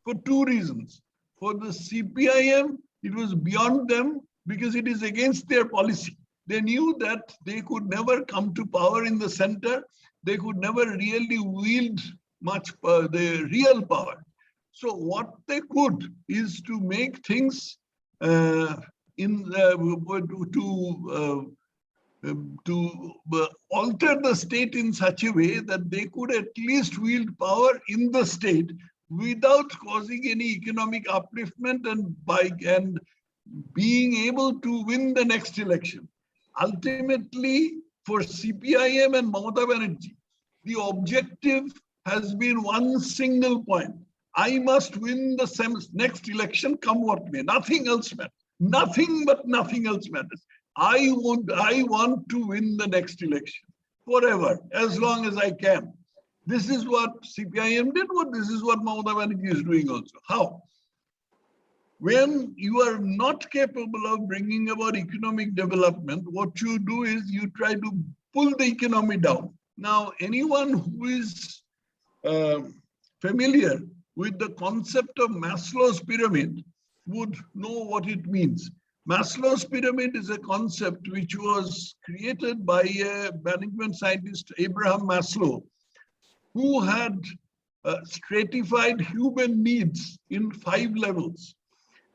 for two reasons. For the CPIM, it was beyond them because it is against their policy. They knew that they could never come to power in the center. They could never really wield much the real power. So what they could is to make things to alter the state in such a way that they could at least wield power in the state without causing any economic upliftment and being able to win the next election. Ultimately, for CPIM and Mamata Banerjee, the objective has been one single point. I must win the next election, come what may. Nothing else matters. Nothing but nothing else matters. I want to win the next election forever, as long as I can. This is what CPIM did, this is what Mamata Banerjee is doing also. How? When you are not capable of bringing about economic development, what you do is you try to pull the economy down. Now, anyone who is familiar with the concept of Maslow's pyramid would know what it means. Maslow's pyramid is a concept which was created by a management scientist, Abraham Maslow, who had stratified human needs in 5 levels.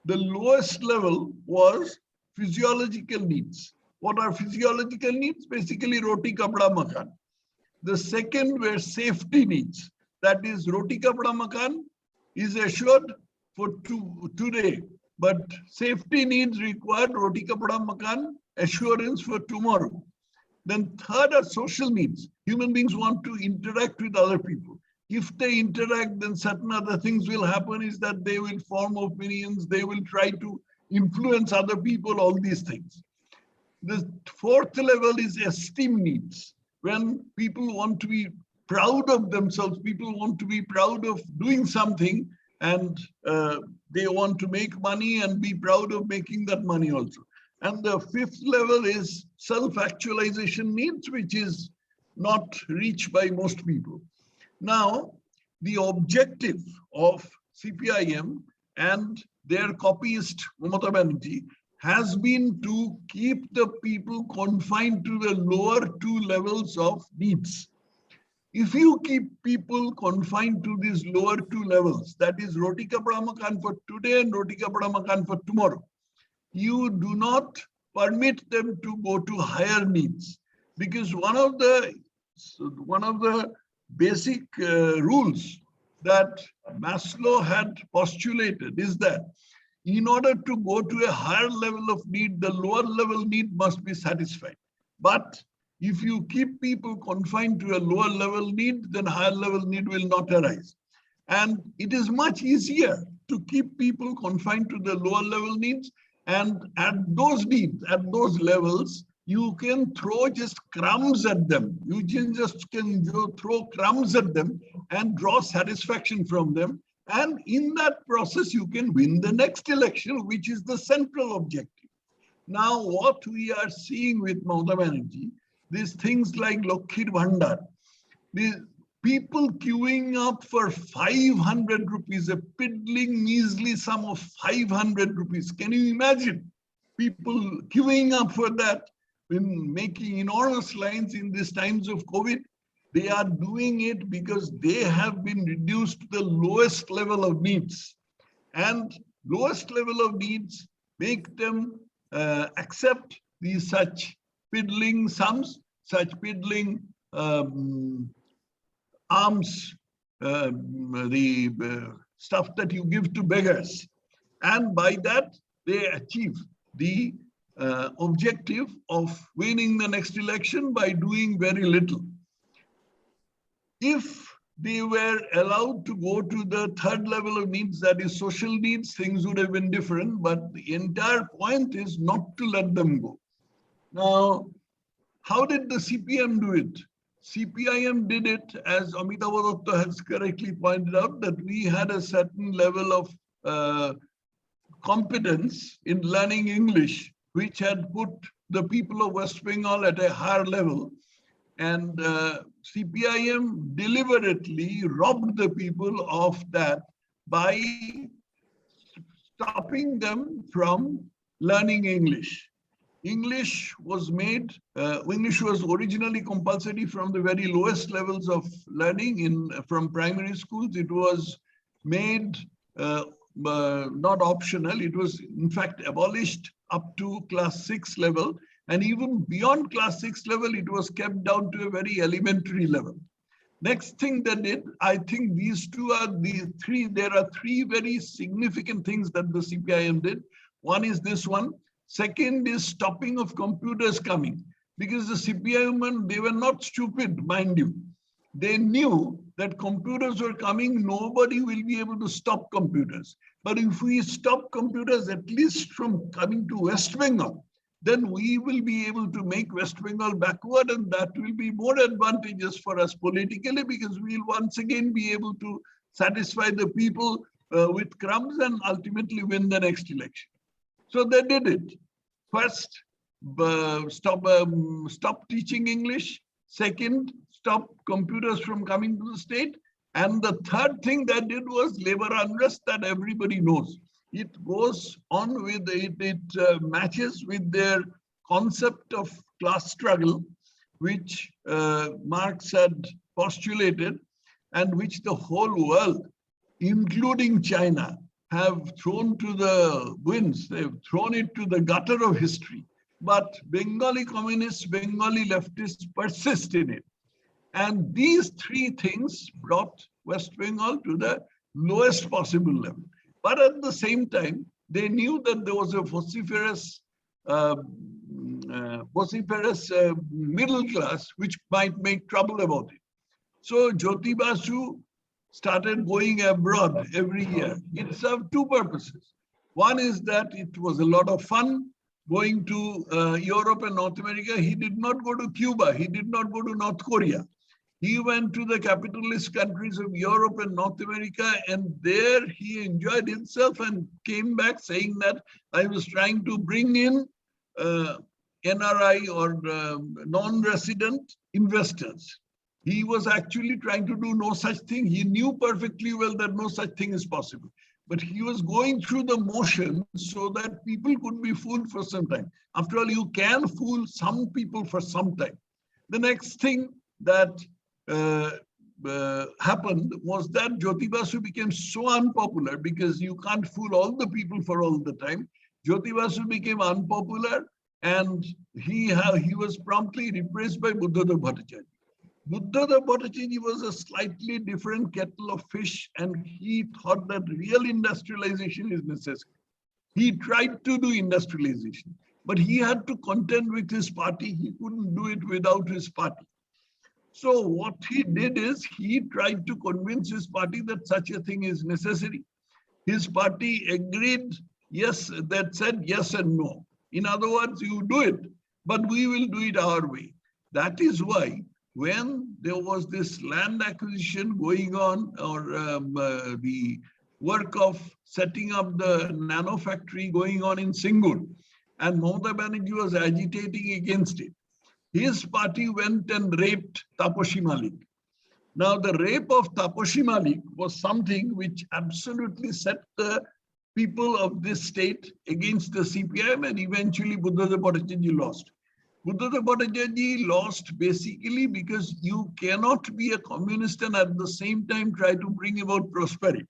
The lowest level was physiological needs. What are physiological needs? Basically, roti, kapda, makan. The second were safety needs. That is, roti, kapda, makan is assured for today, but safety needs required roti, kapda, makan assurance for tomorrow. Then third are social needs. Human beings want to interact with other people. If they interact, then certain other things will happen, is that they will form opinions, they will try to influence other people, all these things. The fourth level is esteem needs. When people want to be proud of themselves, people want to be proud of doing something, and they want to make money and be proud of making that money also. And the fifth level is self-actualization needs, which is not reached by most people. Now, the objective of CPIM and their copyist, Mamata Banerjee, has been to keep the people confined to the lower 2 levels of needs. If you keep people confined to these lower 2 levels, that is roti kapda makan for today and roti kapda makan for tomorrow, you do not permit them to go to higher needs. Because one of the basic rules that Maslow had postulated is that in order to go to a higher level of need, the lower level need must be satisfied. But if you keep people confined to a lower level need, then higher level need will not arise. And it is much easier to keep people confined to the lower level needs. And at those needs, at those levels, you can throw just crumbs at them. You can throw crumbs at them and draw satisfaction from them. And in that process, you can win the next election, which is the central objective. Now, what we are seeing with Mamata Banerjee, these things like Lokhir Bhandar, these people queuing up for 500 rupees, a piddling, measly sum of 500 rupees. Can you imagine people queuing up for that, in making enormous lines in these times of COVID? They are doing it because they have been reduced to the lowest level of needs. And lowest level of needs make them accept these such piddling sums, such piddling alms, the stuff that you give to beggars. And by that, they achieve the objective of winning the next election by doing very little. If they were allowed to go to the third level of needs, that is social needs, things would have been different, but the entire point is not to let them go. Now, how did the CPM do it? CPIM did it, as Amitabh Datta has correctly pointed out, that we had a certain level of competence in learning English, which had put the people of West Bengal at a higher level. And CPIM deliberately robbed the people of that by stopping them from learning English. English was made, English was originally compulsory from the very lowest levels of learning from primary schools. It was made not optional. It was in fact abolished up to class 6 level. And even beyond class 6 level, it was kept down to a very elementary level. Next thing they did, I think these two are the three, there are 3 very significant things that the CPIM did. One is this one. Second is stopping of computers coming, because the CPIM, they were not stupid, mind you. They knew that computers were coming, nobody will be able to stop computers. But if we stop computers, at least from coming to West Bengal, then we will be able to make West Bengal backward, and that will be more advantageous for us politically, because we'll once again be able to satisfy the people with crumbs and ultimately win the next election. So they did it. First, stop teaching English. Second, stop computers from coming to the state. And the third thing they did was labor unrest that everybody knows. It goes on with it matches with their concept of class struggle, which Marx had postulated, and which the whole world, including China, have thrown to the winds. They've thrown it to the gutter of history. But Bengali communists, Bengali leftists persist in it. And these three things brought West Bengal to the lowest possible level. But at the same time, they knew that there was a vociferous middle class which might make trouble about it. So Jyoti Basu started going abroad every year. It served two purposes. One is that it was a lot of fun going to Europe and North America. He did not go to Cuba. He did not go to North Korea. He went to the capitalist countries of Europe and North America, and there he enjoyed himself and came back saying that I was trying to bring in NRI or non-resident investors. He was actually trying to do no such thing. He knew perfectly well that no such thing is possible. But he was going through the motions so that people could be fooled for some time. After all, you can fool some people for some time. The next thing that happened was that Jyoti Basu became so unpopular, because you can't fool all the people for all the time. Jyoti Basu became unpopular, and he was promptly replaced by Buddhadeva Bhattacharya. Buddhadeva Bhattacharya was a slightly different kettle of fish, and he thought that real industrialization is necessary. He tried to do industrialization, but he had to contend with his party. He couldn't do it without his party. So what he did is he tried to convince his party that such a thing is necessary. His party agreed, yes, that said yes and no. In other words, you do it, but we will do it our way. That is why when there was this land acquisition going on, or the work of setting up the nano factory going on in Singur, and Mamata Banerjee was agitating against it, his party went and raped Taposhi Malik. Now, the rape of Taposhi Malik was something which absolutely set the people of this state against the CPIM, and eventually Buddhadeva Bhattacharya lost. Buddhadeva Bhattacharya lost basically because you cannot be a communist and at the same time try to bring about prosperity.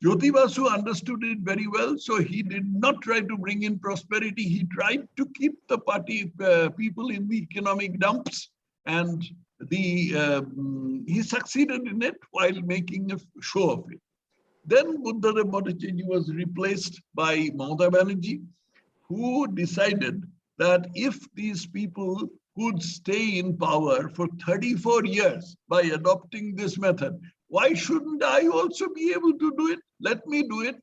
Jyoti Basu understood it very well, so he did not try to bring in prosperity. He tried to keep the party people in the economic dumps, and he succeeded in it while making a show of it. Then Buddhadeva Bhattacharya was replaced by Mamata Banerjee, who decided that if these people could stay in power for 34 years by adopting this method, why shouldn't I also be able to do it? Let me do it.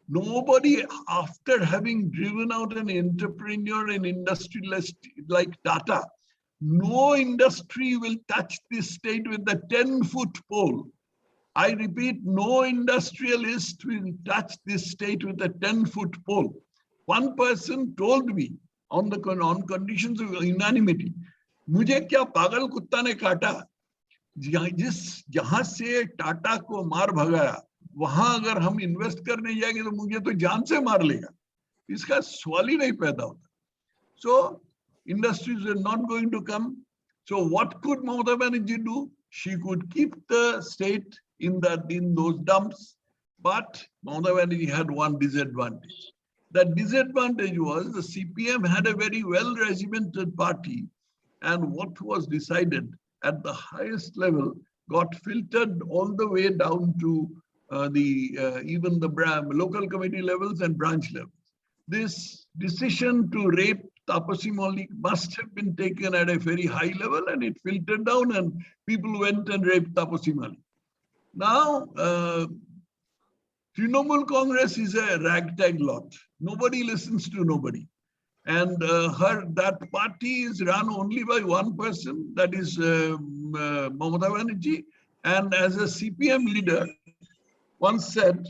Nobody, after having driven out an entrepreneur and industrialist like Tata, no industry will touch this state with a 10-foot pole. I repeat, no industrialist will touch this state with a 10-foot pole. One person told me on conditions of unanimity, मुझे क्या पागल कुत्ता ने काटा? जहां से टाटा को मार भगाया, वहां अगर हम इन्वेस्ट करने जाएंगे तो मुझे तो जान से मार लेगा. इसका सवाल ही नहीं पैदा होता. So industries are not going to come. So what could Mamata Banerjee do? She could keep the state in those dumps, but Mamata Banerjee had one disadvantage. That disadvantage was the CPM had a very well-regimented party, and what was decided at the highest level got filtered all the way down to even the local committee levels and branch levels. This decision to rape Taposhi Malik must have been taken at a very high level, and it filtered down and people went and raped Taposhi Malik. Now, Trinamool Congress is a ragtag lot. Nobody listens to nobody. And that party is run only by one person, that is Mamata Banerjee. And as a CPM leader once said,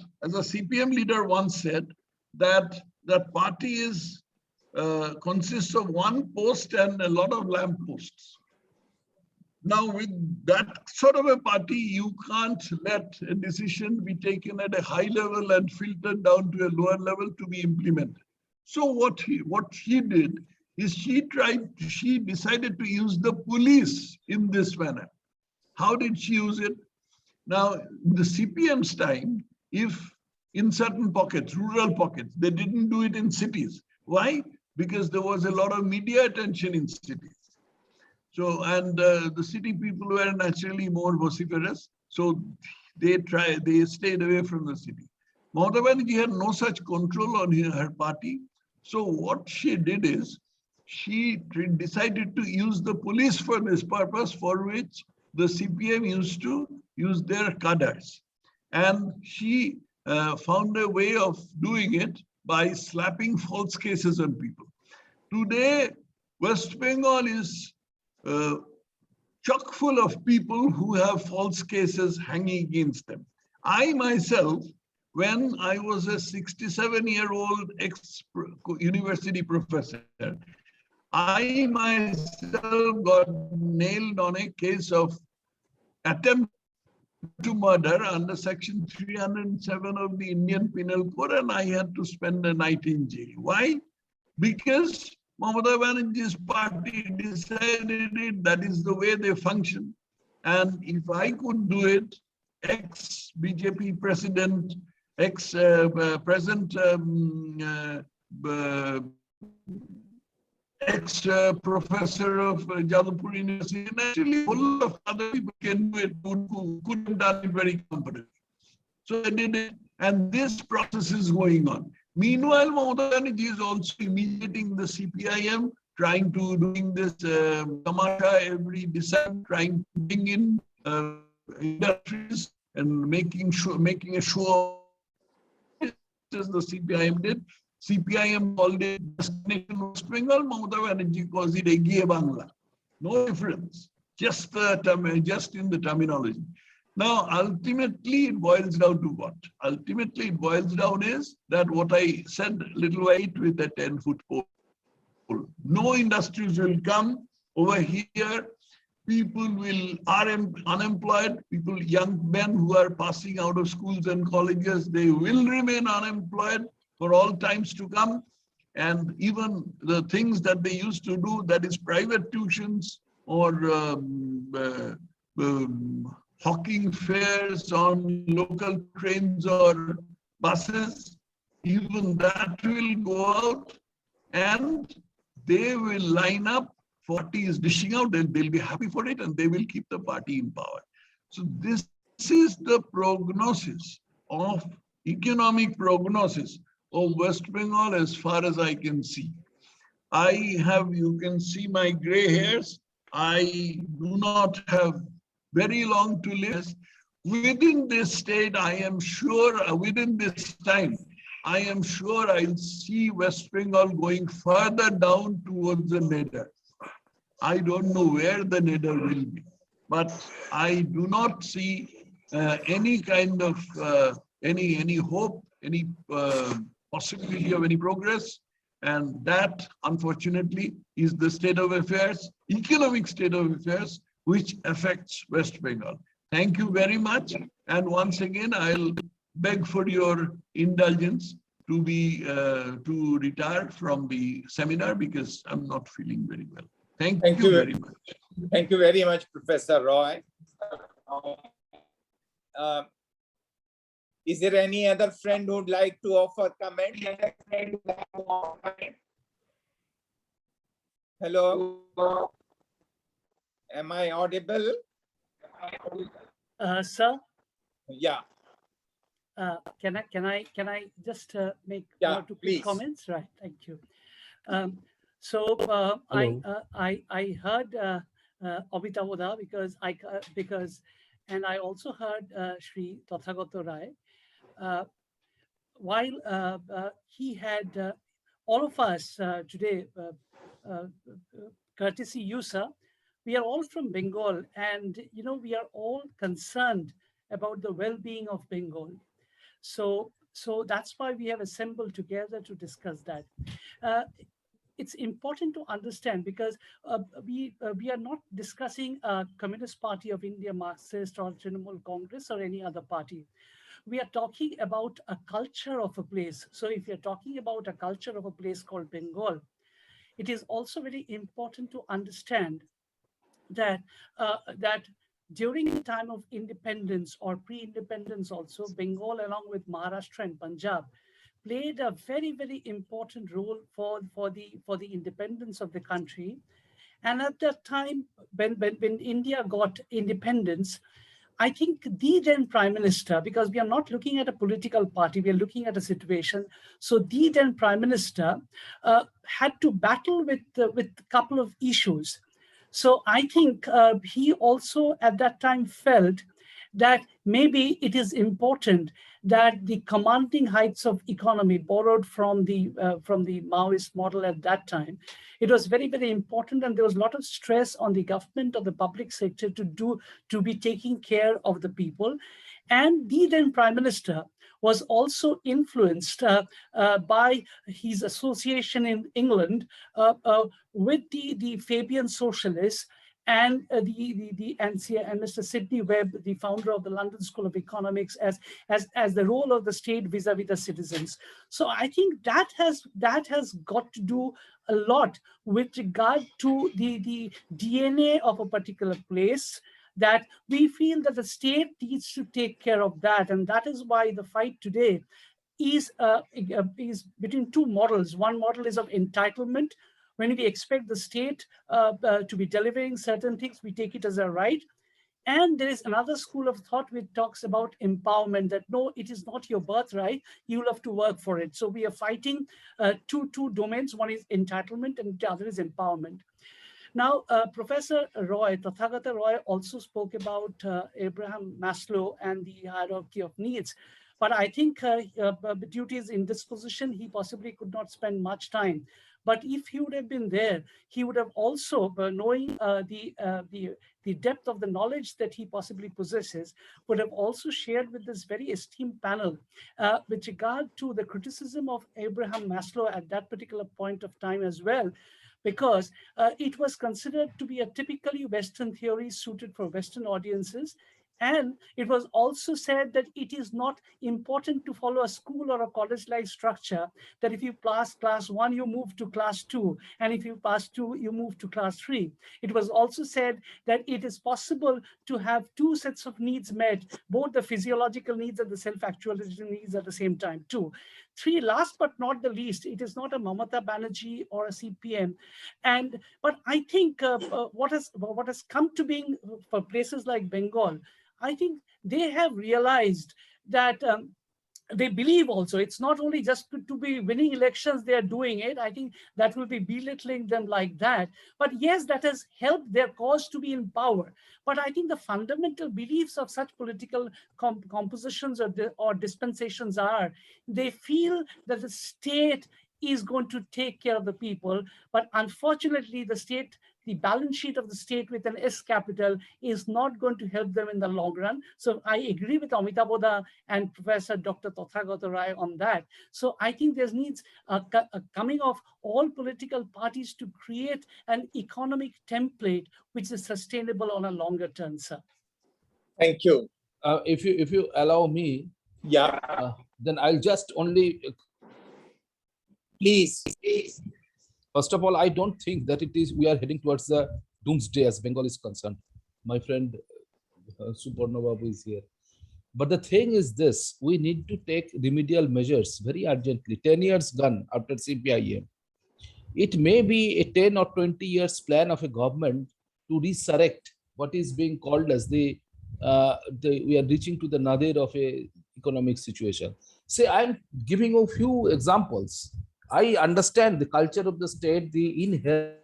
that that party is consists of one post and a lot of lamp posts. Now, with that sort of a party, you can't let a decision be taken at a high level and filtered down to a lower level to be implemented. So what she did is she decided to use the police in this manner. How did she use it? Now, in the CPM's time, if in certain pockets, rural pockets, they didn't do it in cities. Why? Because there was a lot of media attention in cities. So, and the city people were naturally more vociferous. So they stayed away from the city. Mamata Banerjee had no such control on her party. So what she did is, she decided to use the police for this purpose, for which the CPM used to use their cadres. And she found a way of doing it by slapping false cases on people. Today, West Bengal is chock full of people who have false cases hanging against them. I myself, when I was a 67-year-old ex-university professor, I myself got nailed on a case of attempt to murder under section 307 of the Indian Penal Code, and I had to spend a night in jail. Why? Because Mamata Banerjee's party decided it, that is the way they function. And if I could do it, ex-BJP president, ex-present ex-professor of Jadavpur University, and actually full of other people can do it who could have done it very competently. So they did it, and this process is going on. Meanwhile, Mamata Banerjee is also imitating the CPIM, trying to doing this tamasha every December, trying to bring in industries and making a show of as the CPIM did. CPIM called it Destination West Bengal, Mamata Banerjee calls it Egiye Bangla. No difference, just in the terminology. Now, ultimately, it boils down to what? Ultimately, it boils down is that what I said a little while with a 10-foot pole. No industries will come over here. People are unemployed. People, young men who are passing out of schools and colleges, they will remain unemployed for all times to come. And even the things that they used to do, that is private tuitions or hawking fares on local trains or buses, even that will go out, and they will line up. Party is dishing out, and they'll be happy for it, and they will keep the party in power. So this is the prognosis of economic prognosis of West Bengal as far as I can see. You can see my gray hairs. I do not have very long to live. Within this state, I am sure, within this time, I am sure I'll see West Bengal going further down towards the nadir. I don't know where the nadir will be, but I do not see any kind of any hope, any possibility of any progress. And that, unfortunately, is the state of affairs, economic state of affairs, which affects West Bengal. Thank you very much. And once again, I'll beg for your indulgence to retire from the seminar because I'm not feeling very well. Thank you very much. Thank you very much, Professor Roy. Is there any other friend who would like to offer comment? Hello? Am I audible? Sir? Yeah. Can I just make Yeah, one or two quick please. comments? Right. Thank you. I heard Abhitavoda because and I also heard Shri Tathagata Rai. While he had all of us today, courtesy you, sir, we are all from Bengal, and we are all concerned about the well-being of Bengal. So that's why we have assembled together to discuss that. Uh, it's important to understand because we are not discussing Communist Party of India, Marxist, or Trinamool Congress, or any other party. We are talking about a culture of a place. So if you're talking about a culture of a place called Bengal, it is also very important to understand that during the time of independence or pre-independence also, Bengal along with Maharashtra and Punjab played a very, very important role for the independence of the country. And at that time, when India got independence, I think the then Prime Minister, because we are not looking at a political party, we are looking at a situation. So the then Prime Minister had to battle with a couple of issues. So I think he also at that time felt that maybe it is important that the commanding heights of economy borrowed from the Maoist model at that time, it was very, very important, and there was a lot of stress on the government or the public sector to be taking care of the people. And the then Prime Minister was also influenced by his association in England with the Fabian socialists and and Mr. Sidney Webb, the founder of the London School of Economics, as the role of the state vis-a-vis the citizens. So I think that has got to do a lot with regard to the DNA of a particular place, that we feel that the state needs to take care of that. And that is why the fight today is between two models. One model is of entitlement. When we expect the state to be delivering certain things, we take it as a right. And there is another school of thought which talks about empowerment, that no, it is not your birthright, you'll have to work for it. So we are fighting two domains. One is entitlement and the other is empowerment. Now, Professor Roy, Tathagata Roy, also spoke about Abraham Maslow and the hierarchy of needs. But I think due to his indisposition, he possibly could not spend much time. But if he would have been there, he would have also, knowing the depth of the knowledge that he possibly possesses, would have also shared with this very esteemed panel with regard to the criticism of Abraham Maslow at that particular point of time as well, because it was considered to be a typically Western theory suited for Western audiences. And it was also said that it is not important to follow a school or a college-like structure, that if you pass class 1, you move to class 2, and if you pass 2, you move to class 3. It was also said that it is possible to have two sets of needs met, both the physiological needs and the self-actualization needs at the same time too. 3, last but not the least, it is not a Mamata Banerjee or a CPM. But I think what has come to being for places like Bengal, I think they have realized that they believe also it's not only just to be winning elections they are doing it. I think that will be belittling them like that. But yes, that has helped their cause to be in power. But I think the fundamental beliefs of such political compositions or dispensations are, they feel that the state is going to take care of the people. But unfortunately, the balance sheet of the state with an S capital is not going to help them in the long run. So I agree with Amitabh and Professor Dr. Tathagata Rai on that. So I think there needs a coming of all political parties to create an economic template which is sustainable on a longer term, sir. Thank you. If you allow me, Yeah, then I'll just only please. First of all, I don't think that we are heading towards the doomsday as Bengal is concerned. My friend Suparna Babu is here. But the thing is this, we need to take remedial measures very urgently. 10 years gone after CPIM. It may be a 10 or 20 years plan of a government to resurrect what is being called as we are reaching to the nadir of a economic situation. Say, I'm giving a few examples. I understand the culture of the state, the inherent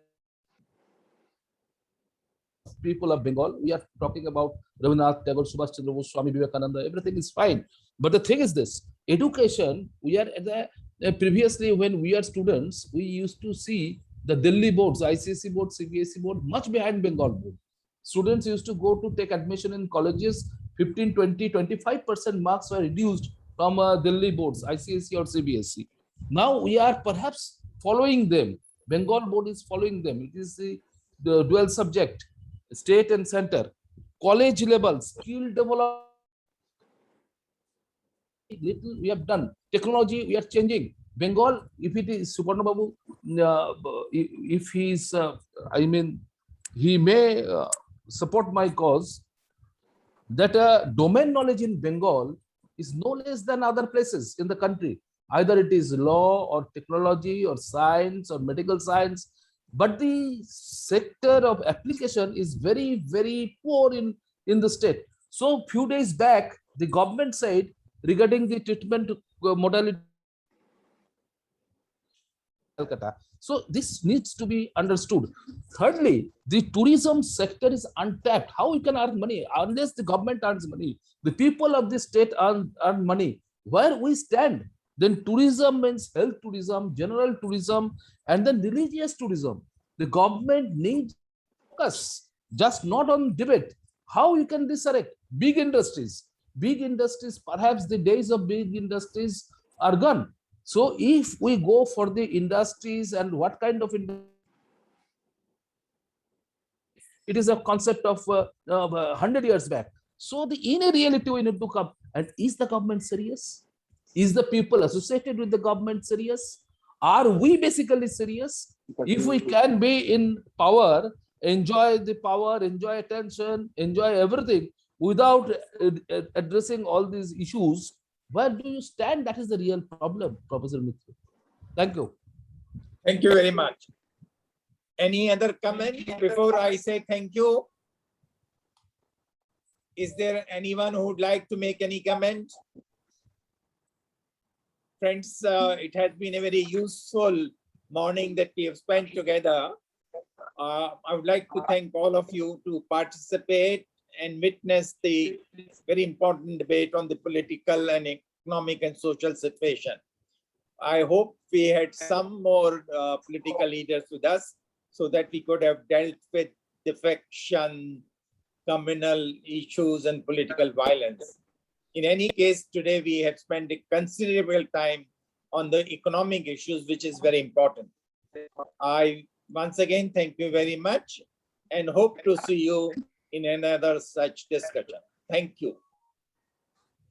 people of Bengal. We are talking about Rabindranath Tagore, Subhash Chandra Bose, Swami Vivekananda, everything is fine. But the thing is this, education, we are at the Previously, when we are students, we used to see the Delhi boards, ICSE board, CBSE board, much behind Bengal board. Students used to go to take admission in colleges, 15, 20, 25% marks were reduced from Delhi boards, ICSE or CBSE. Now we are perhaps following them. Bengal board is following them. It is the dual subject, state and center. College level, skill development, little we have done. Technology, we are changing. Bengal, if it is Suparna Babu, if he is, I mean, he may support my cause that domain knowledge in Bengal is no less than other places in the country. Either it is law or technology or science or medical science, but the sector of application is very, very poor in the state. So few days back, the government said regarding the treatment modality Calcutta. So this needs to be understood. Thirdly, the tourism sector is untapped. How we can earn money unless the government earns money? The people of the state earn money. Where we stand? Then tourism means health tourism, general tourism, and then religious tourism. The government needs focus, just not on debate. How you can resurrect big industries? Big industries, perhaps the days of big industries are gone. So if we go for the industries and what kind of industry, it is a concept of 100 years back. So the in a reality we need to come. And is the government serious? Is the people associated with the government serious? Are we basically serious? If we can be in power, enjoy the power, enjoy attention, enjoy everything without addressing all these issues, where do you stand? That is the real problem, Professor Mitra. Thank you. Thank you very much. Any other comment before I say thank you? Is there anyone who would like to make any comment? Friends, it has been a very useful morning that we have spent together. I would like to thank all of you to participate and witness the very important debate on the political and economic and social situation. I hope we had some more political leaders with us so that we could have dealt with defection, communal issues, and political violence. In any case, today we have spent a considerable time on the economic issues, which is very important. I once again thank you very much and hope to see you in another such discussion. Thank you.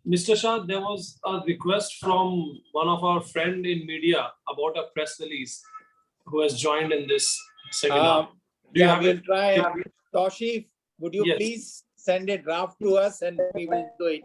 Mr. Shah, there was a request from one of our friend in media about a press release who has joined in this seminar. Yeah, we'll try. Toshif, would you please send a draft to us and we will do it?